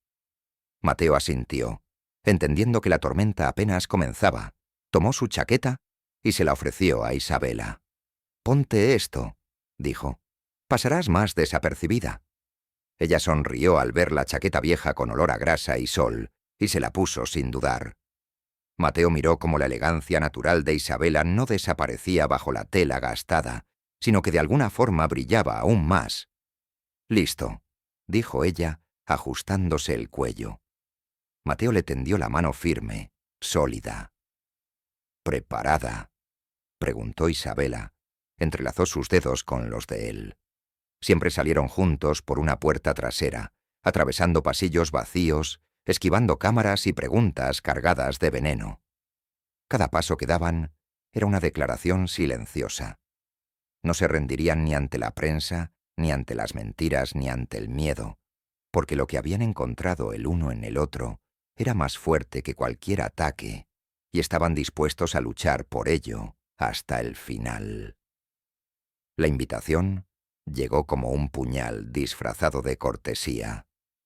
Mateo asintió, entendiendo que la tormenta apenas comenzaba. Tomó su chaqueta y se la ofreció a Isabella. «Ponte esto», dijo. «Pasarás más desapercibida». Ella sonrió al ver la chaqueta vieja con olor a grasa y sol, y se la puso sin dudar. Mateo miró cómo la elegancia natural de Isabella no desaparecía bajo la tela gastada, sino que de alguna forma brillaba aún más. «Listo», dijo ella, ajustándose el cuello. Mateo le tendió la mano firme, sólida. «¿Preparada?», preguntó Isabella. Entrelazó sus dedos con los de él. Siempre salieron juntos por una puerta trasera, atravesando pasillos vacíos, esquivando cámaras y preguntas cargadas de veneno. Cada paso que daban era una declaración silenciosa. No se rendirían ni ante la prensa, ni ante las mentiras, ni ante el miedo, porque lo que habían encontrado el uno en el otro era más fuerte que cualquier ataque, y estaban dispuestos a luchar por ello hasta el final. La invitación llegó como un puñal disfrazado de cortesía,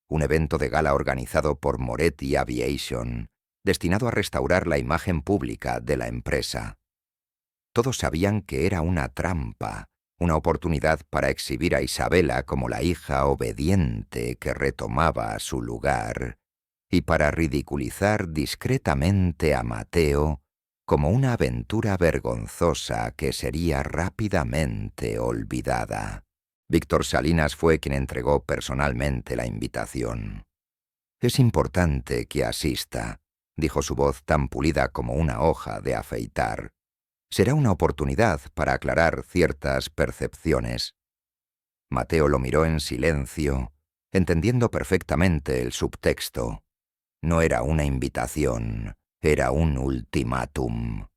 un evento de gala organizado por Moretti Aviation, destinado a restaurar la imagen pública de la empresa. Todos sabían que era una trampa, una oportunidad para exhibir a Isabella como la hija obediente que retomaba su lugar, y para ridiculizar discretamente a Mateo como una aventura vergonzosa que sería rápidamente olvidada. Víctor Salinas fue quien entregó personalmente la invitación. «Es importante que asista», dijo su voz tan pulida como una hoja de afeitar. «Será una oportunidad para aclarar ciertas percepciones». Mateo lo miró en silencio, entendiendo perfectamente el subtexto. No era una invitación, era un ultimátum.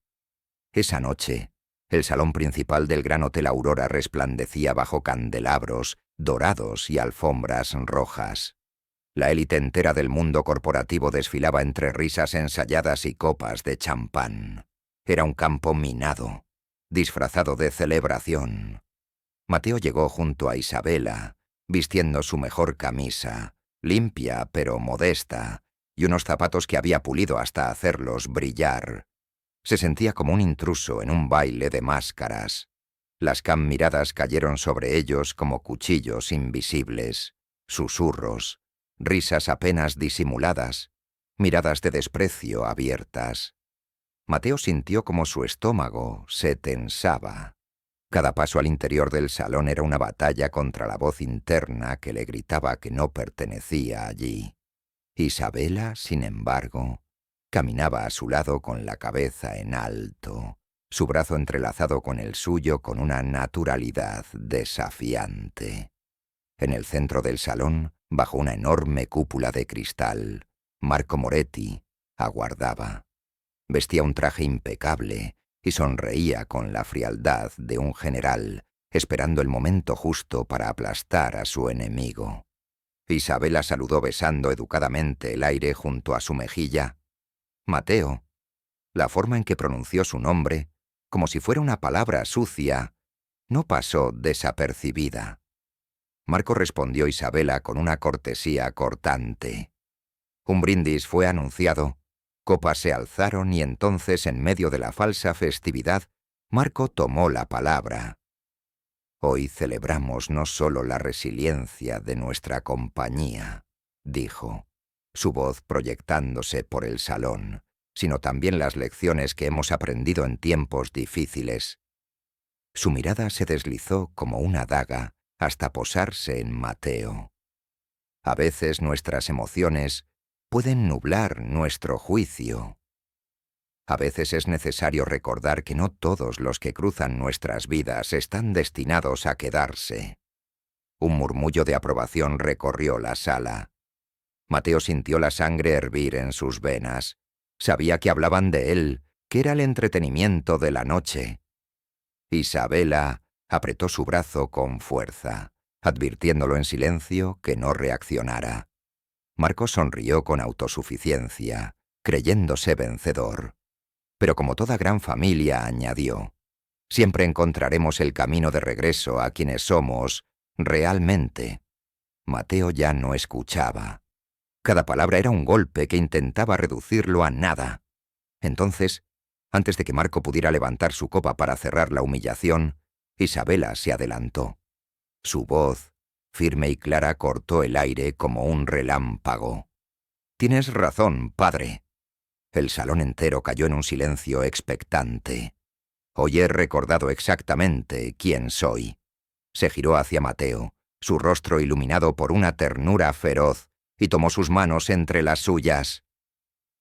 Esa noche, el salón principal del Gran Hotel Aurora resplandecía bajo candelabros dorados y alfombras rojas. La élite entera del mundo corporativo desfilaba entre risas ensayadas y copas de champán. Era un campo minado, disfrazado de celebración. Mateo llegó junto a Isabela, vistiendo su mejor camisa, limpia pero modesta, y unos zapatos que había pulido hasta hacerlos brillar. Se sentía como un intruso en un baile de máscaras. Las miradas cayeron sobre ellos como cuchillos invisibles, susurros, risas apenas disimuladas, miradas de desprecio abiertas. Mateo sintió como su estómago se tensaba. Cada paso al interior del salón era una batalla contra la voz interna que le gritaba que no pertenecía allí. Isabela, sin embargo, caminaba a su lado con la cabeza en alto, su brazo entrelazado con el suyo con una naturalidad desafiante. En el centro del salón, bajo una enorme cúpula de cristal, Marco Moretti aguardaba. Vestía un traje impecable y sonreía con la frialdad de un general, esperando el momento justo para aplastar a su enemigo. Isabela saludó besando educadamente el aire junto a su mejilla. Mateo. La forma en que pronunció su nombre, como si fuera una palabra sucia, no pasó desapercibida. Marco respondió Isabela con una cortesía cortante. Un brindis fue anunciado, copas se alzaron y entonces, en medio de la falsa festividad, Marco tomó la palabra. Hoy celebramos no solo la resiliencia de nuestra compañía, dijo, su voz proyectándose por el salón, sino también las lecciones que hemos aprendido en tiempos difíciles. Su mirada se deslizó como una daga hasta posarse en Mateo. A veces nuestras emociones pueden nublar nuestro juicio. A veces es necesario recordar que no todos los que cruzan nuestras vidas están destinados a quedarse. Un murmullo de aprobación recorrió la sala. Mateo sintió la sangre hervir en sus venas. Sabía que hablaban de él, que era el entretenimiento de la noche. Isabela apretó su brazo con fuerza, advirtiéndolo en silencio que no reaccionara. Marco sonrió con autosuficiencia, creyéndose vencedor. Pero como toda gran familia, añadió, siempre encontraremos el camino de regreso a quienes somos realmente. Mateo ya no escuchaba. Cada palabra era un golpe que intentaba reducirlo a nada. Entonces, antes de que Marco pudiera levantar su copa para cerrar la humillación, Isabela se adelantó. Su voz, firme y clara, cortó el aire como un relámpago. «Tienes razón, padre». El salón entero cayó en un silencio expectante. Hoy he recordado exactamente quién soy. Se giró hacia Mateo, su rostro iluminado por una ternura feroz, y tomó sus manos entre las suyas.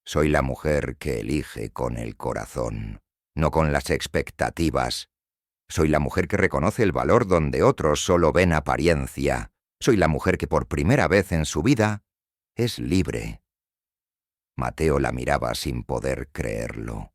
Soy la mujer que elige con el corazón, no con las expectativas. Soy la mujer que reconoce el valor donde otros solo ven apariencia. Soy la mujer que por primera vez en su vida es libre. Mateo la miraba sin poder creerlo.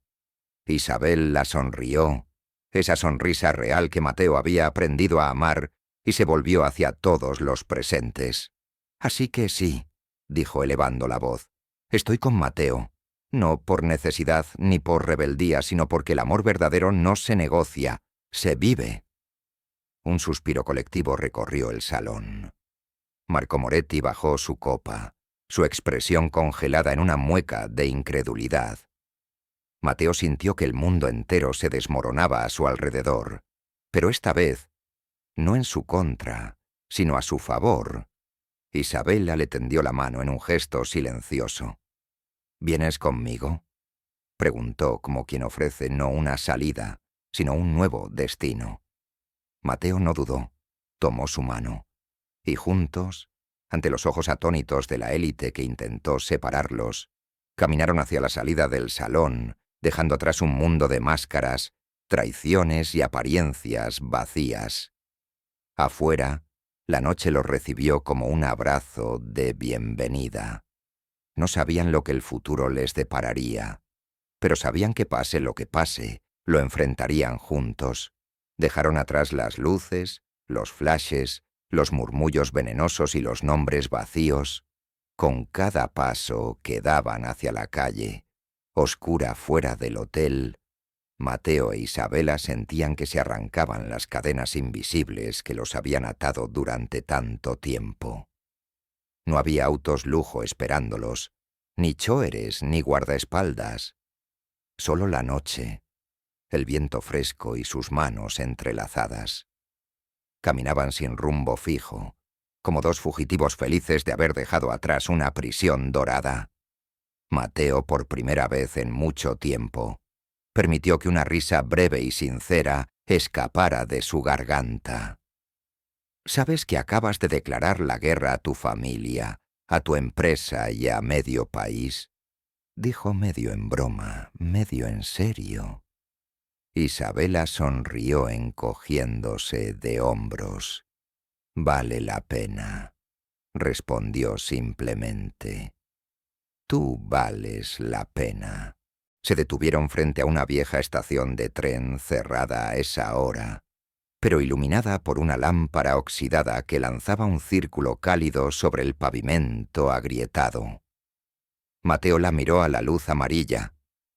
Isabel la sonrió, esa sonrisa real que Mateo había aprendido a amar, y se volvió hacia todos los presentes. «Así que sí», dijo elevando la voz, «estoy con Mateo, no por necesidad ni por rebeldía, sino porque el amor verdadero no se negocia, se vive». Un suspiro colectivo recorrió el salón. Marco Moretti bajó su copa, su expresión congelada en una mueca de incredulidad. Mateo sintió que el mundo entero se desmoronaba a su alrededor, pero esta vez, no en su contra, sino a su favor. Isabela le tendió la mano en un gesto silencioso. «¿Vienes conmigo?», preguntó como quien ofrece no una salida, sino un nuevo destino. Mateo no dudó, tomó su mano, y juntos, ante los ojos atónitos de la élite que intentó separarlos, caminaron hacia la salida del salón, dejando atrás un mundo de máscaras, traiciones y apariencias vacías. Afuera, la noche los recibió como un abrazo de bienvenida. No sabían lo que el futuro les depararía, pero sabían que pase lo que pase, lo enfrentarían juntos. Dejaron atrás las luces, los flashes, los murmullos venenosos y los nombres vacíos. Con cada paso que daban hacia la calle, oscura fuera del hotel, Mateo e Isabela sentían que se arrancaban las cadenas invisibles que los habían atado durante tanto tiempo. No había autos lujo esperándolos, ni chóeres ni guardaespaldas. Solo la noche, el viento fresco y sus manos entrelazadas. Caminaban sin rumbo fijo, como dos fugitivos felices de haber dejado atrás una prisión dorada. Mateo, por primera vez en mucho tiempo, permitió que una risa breve y sincera escapara de su garganta. «¿Sabes que acabas de declarar la guerra a tu familia, a tu empresa y a medio país?», dijo medio en broma, medio en serio. Isabela sonrió encogiéndose de hombros. «Vale la pena», respondió simplemente. «Tú vales la pena». Se detuvieron frente a una vieja estación de tren cerrada a esa hora, pero iluminada por una lámpara oxidada que lanzaba un círculo cálido sobre el pavimento agrietado. Mateo la miró a la luz amarilla,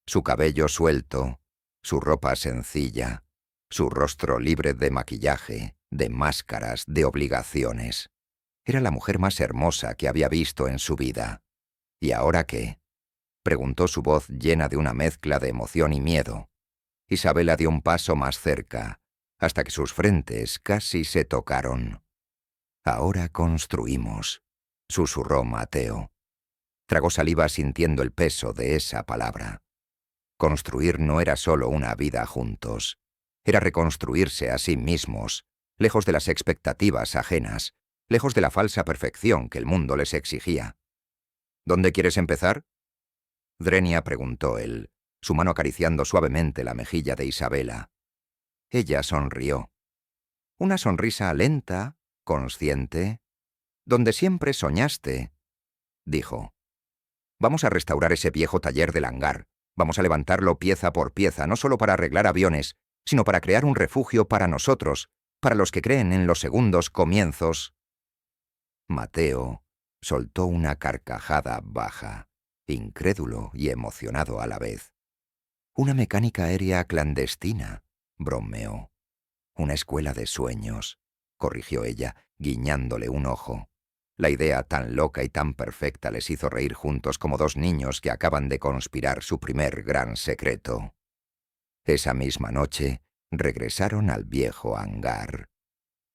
su cabello suelto, su ropa sencilla, su rostro libre de maquillaje, de máscaras, de obligaciones. Era la mujer más hermosa que había visto en su vida. ¿Y ahora qué?, preguntó su voz llena de una mezcla de emoción y miedo. Isabela dio un paso más cerca, hasta que sus frentes casi se tocaron. «Ahora construimos», susurró Mateo. Tragó saliva sintiendo el peso de esa palabra. Construir no era solo una vida juntos, era reconstruirse a sí mismos, lejos de las expectativas ajenas, lejos de la falsa perfección que el mundo les exigía. «¿Dónde quieres empezar?», Drenia preguntó él, su mano acariciando suavemente la mejilla de Isabela. Ella sonrió. Una sonrisa lenta, consciente. «Donde siempre soñaste», dijo. «Vamos a restaurar ese viejo taller del hangar. Vamos a levantarlo pieza por pieza, no solo para arreglar aviones, sino para crear un refugio para nosotros, para los que creen en los segundos comienzos». Mateo soltó una carcajada baja, incrédulo y emocionado a la vez. «Una mecánica aérea clandestina», bromeó. «Una escuela de sueños», corrigió ella, guiñándole un ojo. La idea tan loca y tan perfecta les hizo reír juntos como dos niños que acaban de conspirar su primer gran secreto. Esa misma noche regresaron al viejo hangar.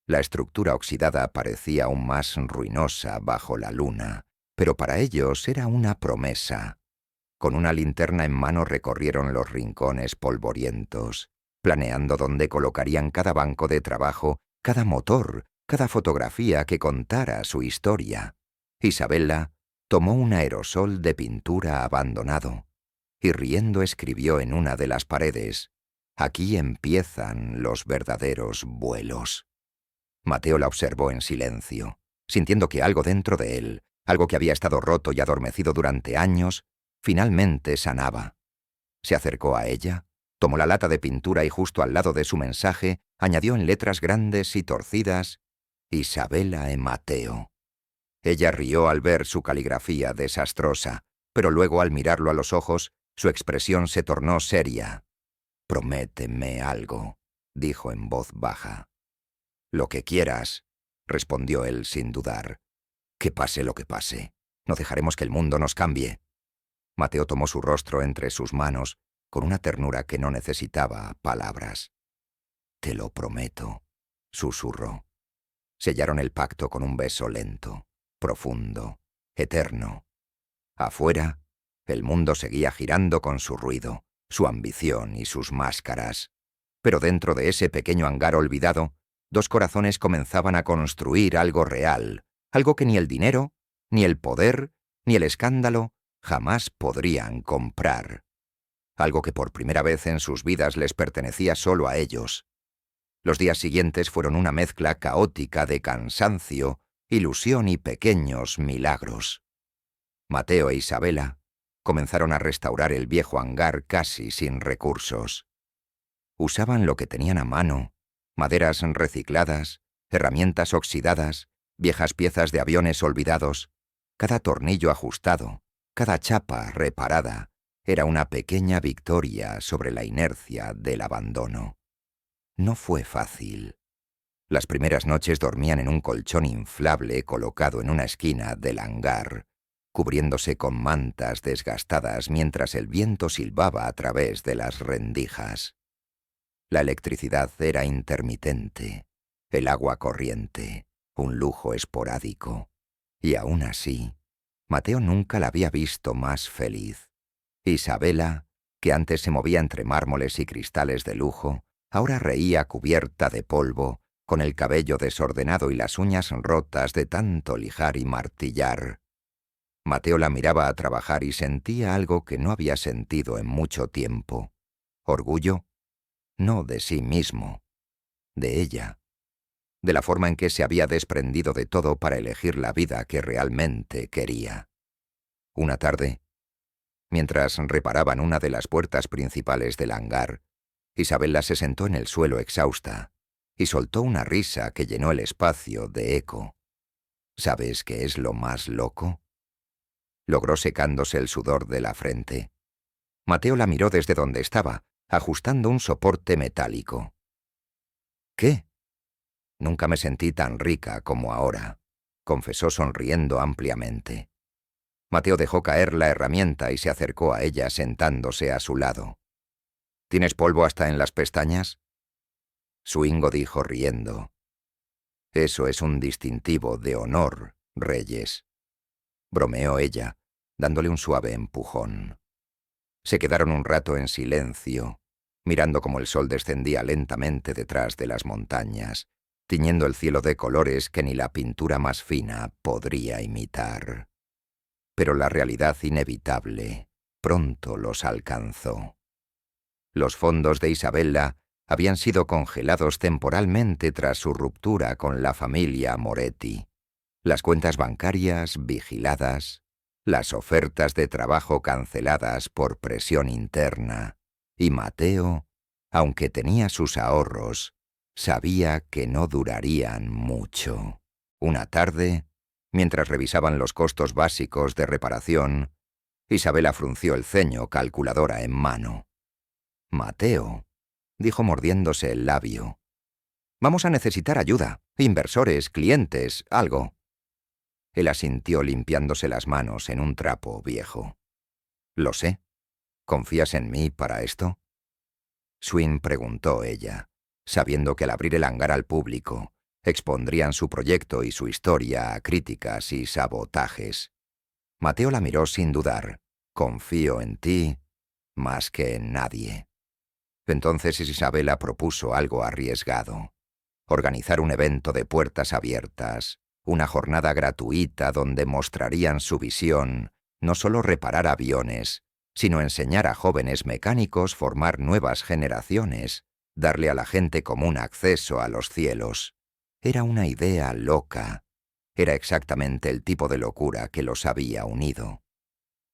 La estructura oxidada parecía aún más ruinosa bajo la luna, pero para ellos era una promesa. Con una linterna en mano recorrieron los rincones polvorientos, planeando dónde colocarían cada banco de trabajo, cada motor, cada fotografía que contara su historia. Isabela tomó un aerosol de pintura abandonado y riendo escribió en una de las paredes: «Aquí empiezan los verdaderos vuelos». Mateo la observó en silencio, sintiendo que algo dentro de él, algo que había estado roto y adormecido durante años, finalmente sanaba. Se acercó a ella, tomó la lata de pintura y justo al lado de su mensaje añadió en letras grandes y torcidas: «Isabela e Mateo». Ella rió al ver su caligrafía desastrosa, pero luego al mirarlo a los ojos, su expresión se tornó seria. «Prométeme algo», dijo en voz baja. «Lo que quieras», respondió él sin dudar. «Que pase lo que pase. No dejaremos que el mundo nos cambie». Mateo tomó su rostro entre sus manos con una ternura que no necesitaba palabras. «Te lo prometo», susurró. Sellaron el pacto con un beso lento, profundo, eterno. Afuera, el mundo seguía girando con su ruido, su ambición y sus máscaras. Pero dentro de ese pequeño hangar olvidado, dos corazones comenzaban a construir algo real, algo que ni el dinero, ni el poder, ni el escándalo jamás podrían comprar. Algo que por primera vez en sus vidas les pertenecía solo a ellos. Los días siguientes fueron una mezcla caótica de cansancio, ilusión y pequeños milagros. Mateo e Isabela comenzaron a restaurar el viejo hangar casi sin recursos. Usaban lo que tenían a mano: maderas recicladas, herramientas oxidadas, viejas piezas de aviones olvidados, cada tornillo ajustado, cada chapa reparada, era una pequeña victoria sobre la inercia del abandono. No fue fácil. Las primeras noches dormían en un colchón inflable colocado en una esquina del hangar, cubriéndose con mantas desgastadas mientras el viento silbaba a través de las rendijas. La electricidad era intermitente, el agua corriente, un lujo esporádico. Y aún así, Mateo nunca la había visto más feliz. Isabela, que antes se movía entre mármoles y cristales de lujo, ahora reía cubierta de polvo, con el cabello desordenado y las uñas rotas de tanto lijar y martillar. Mateo la miraba a trabajar y sentía algo que no había sentido en mucho tiempo. Orgullo, no de sí mismo, de ella, de la forma en que se había desprendido de todo para elegir la vida que realmente quería. Una tarde, mientras reparaban una de las puertas principales del hangar, Isabela se sentó en el suelo exhausta y soltó una risa que llenó el espacio de eco. ¿Sabes qué es lo más loco?, logró secándose el sudor de la frente. Mateo la miró desde donde estaba, ajustando un soporte metálico. ¿Qué? Nunca me sentí tan rica como ahora, confesó sonriendo ampliamente. Mateo dejó caer la herramienta y se acercó a ella sentándose a su lado. ¿Tienes polvo hasta en las pestañas? Swingo dijo riendo. Eso es un distintivo de honor, Reyes. Bromeó ella, dándole un suave empujón. Se quedaron un rato en silencio, mirando cómo el sol descendía lentamente detrás de las montañas, tiñendo el cielo de colores que ni la pintura más fina podría imitar. Pero la realidad inevitable pronto los alcanzó. Los fondos de Isabella habían sido congelados temporalmente tras su ruptura con la familia Moretti. Las cuentas bancarias vigiladas, las ofertas de trabajo canceladas por presión interna, y Mateo, aunque tenía sus ahorros, sabía que no durarían mucho. Una tarde, mientras revisaban los costos básicos de reparación, Isabela frunció el ceño, calculadora en mano. «Mateo», dijo mordiéndose el labio, «vamos a necesitar ayuda, inversores, clientes, algo». Él asintió limpiándose las manos en un trapo viejo. «Lo sé. ¿Confías en mí para esto?». Swin preguntó ella, sabiendo que al abrir el hangar al público, expondrían su proyecto y su historia a críticas y sabotajes. Mateo la miró sin dudar. «Confío en ti más que en nadie». Entonces Isabela propuso algo arriesgado. Organizar un evento de puertas abiertas, una jornada gratuita donde mostrarían su visión, no solo reparar aviones, sino enseñar a jóvenes mecánicos formar nuevas generaciones, darle a la gente común acceso a los cielos. Era una idea loca. Era exactamente el tipo de locura que los había unido.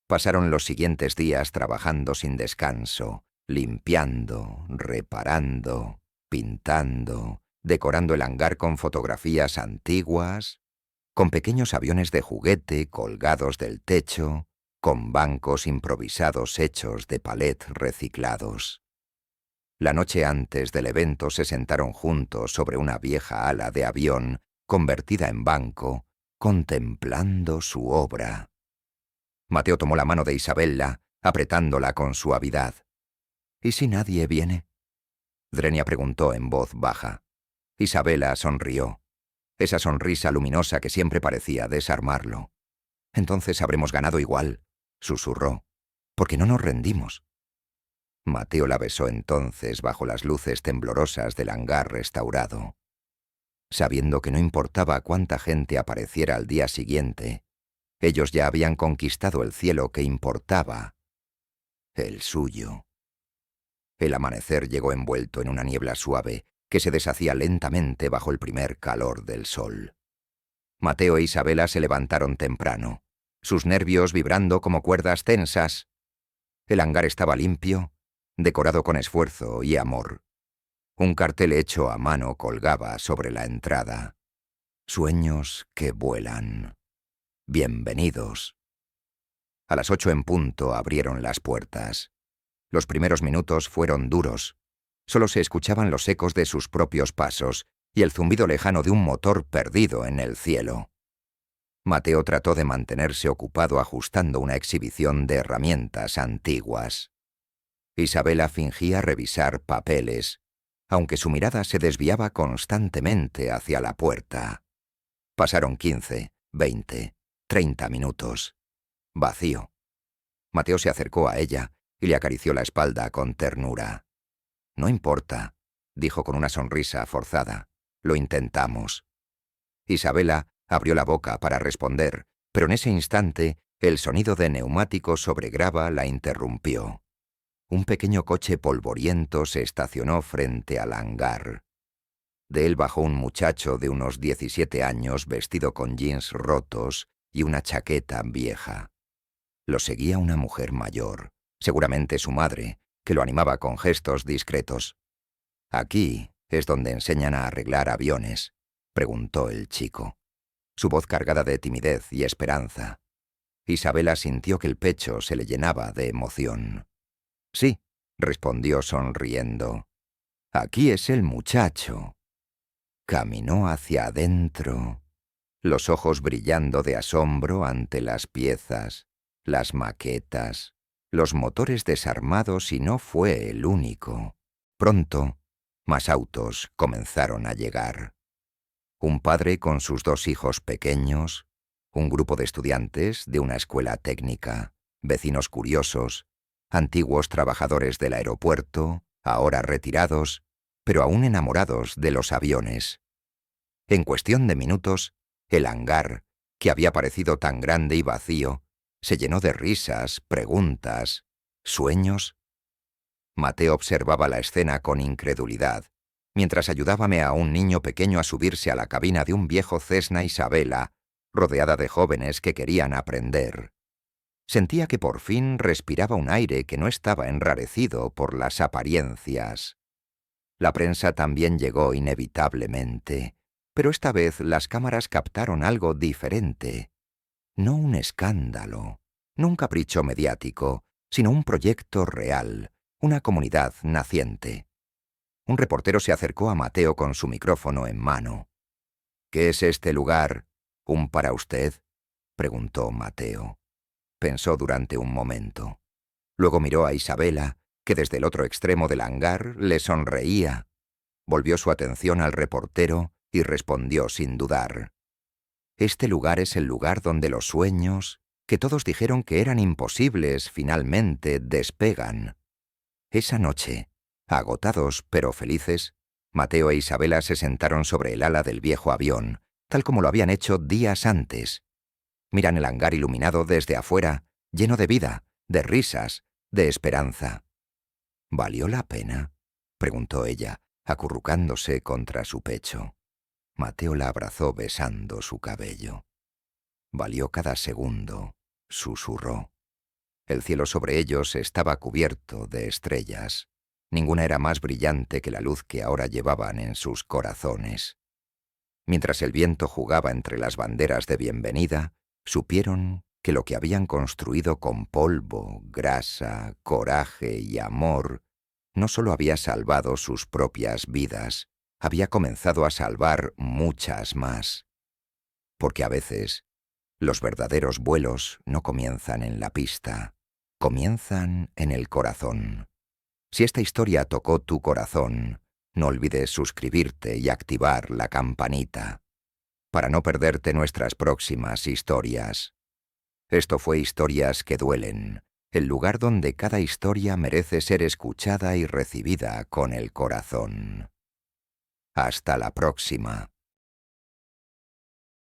Pasaron los siguientes días trabajando sin descanso, limpiando, reparando, pintando, decorando el hangar con fotografías antiguas, con pequeños aviones de juguete colgados del techo, con bancos improvisados hechos de palets reciclados. La noche antes del evento se sentaron juntos sobre una vieja ala de avión convertida en banco, contemplando su obra. Mateo tomó la mano de Isabella, apretándola con suavidad. «¿Y si nadie viene?», Drenia preguntó en voz baja. Isabella sonrió, esa sonrisa luminosa que siempre parecía desarmarlo. «Entonces habremos ganado igual», susurró, «porque no nos rendimos». Mateo la besó entonces bajo las luces temblorosas del hangar restaurado. Sabiendo que no importaba cuánta gente apareciera al día siguiente, ellos ya habían conquistado el cielo que importaba, el suyo. El amanecer llegó envuelto en una niebla suave que se deshacía lentamente bajo el primer calor del sol. Mateo e Isabela se levantaron temprano, sus nervios vibrando como cuerdas tensas. El hangar estaba limpio, decorado con esfuerzo y amor. Un cartel hecho a mano colgaba sobre la entrada. «Sueños que vuelan. Bienvenidos». A las 8 en punto abrieron las puertas. Los primeros minutos fueron duros. Solo se escuchaban los ecos de sus propios pasos y el zumbido lejano de un motor perdido en el cielo. Mateo trató de mantenerse ocupado ajustando una exhibición de herramientas antiguas. Isabela fingía revisar papeles, aunque su mirada se desviaba constantemente hacia la puerta. Pasaron 15, 20, 30 minutos. Vacío. Mateo se acercó a ella y le acarició la espalda con ternura. «No importa», dijo con una sonrisa forzada. «Lo intentamos». Isabela abrió la boca para responder, pero en ese instante el sonido de neumáticos sobre grava la interrumpió. Un pequeño coche polvoriento se estacionó frente al hangar. De él bajó un muchacho de unos 17 años vestido con jeans rotos y una chaqueta vieja. Lo seguía una mujer mayor, seguramente su madre, que lo animaba con gestos discretos. «¿Aquí es donde enseñan a arreglar aviones?», preguntó el chico, su voz cargada de timidez y esperanza. Isabela sintió que el pecho se le llenaba de emoción. «Sí», respondió sonriendo. «Aquí es el muchacho». Caminó hacia adentro, los ojos brillando de asombro ante las piezas, las maquetas, los motores desarmados, y no fue el único. Pronto, más autos comenzaron a llegar. Un padre con sus 2 hijos pequeños, un grupo de estudiantes de una escuela técnica, vecinos curiosos, antiguos trabajadores del aeropuerto, ahora retirados, pero aún enamorados de los aviones. En cuestión de minutos, el hangar, que había parecido tan grande y vacío, se llenó de risas, preguntas, sueños. Mateo observaba la escena con incredulidad, mientras ayudábame a un niño pequeño a subirse a la cabina de un viejo Cessna Isabela, rodeada de jóvenes que querían aprender. Sentía que por fin respiraba un aire que no estaba enrarecido por las apariencias. La prensa también llegó inevitablemente, pero esta vez las cámaras captaron algo diferente. No un escándalo, no un capricho mediático, sino un proyecto real, una comunidad naciente. Un reportero se acercó a Mateo con su micrófono en mano. «¿Qué es este lugar? ¿Un para usted?», preguntó Mateo. Pensó durante un momento. Luego miró a Isabela, que desde el otro extremo del hangar le sonreía. Volvió su atención al reportero y respondió sin dudar. «Este lugar es el lugar donde los sueños, que todos dijeron que eran imposibles, finalmente despegan». Esa noche, agotados pero felices, Mateo e Isabela se sentaron sobre el ala del viejo avión, tal como lo habían hecho días antes. Miran el hangar iluminado desde afuera, lleno de vida, de risas, de esperanza. «¿Valió la pena?», preguntó ella, acurrucándose contra su pecho. Mateo la abrazó besando su cabello. «Valió cada segundo», susurró. El cielo sobre ellos estaba cubierto de estrellas. Ninguna era más brillante que la luz que ahora llevaban en sus corazones. Mientras el viento jugaba entre las banderas de bienvenida, supieron que lo que habían construido con polvo, grasa, coraje y amor no solo había salvado sus propias vidas, había comenzado a salvar muchas más. Porque a veces los verdaderos vuelos no comienzan en la pista, comienzan en el corazón. Si esta historia tocó tu corazón, no olvides suscribirte y activar la campanita para no perderte nuestras próximas historias. Esto fue Historias que Duelen, el lugar donde cada historia merece ser escuchada y recibida con el corazón. Hasta la próxima.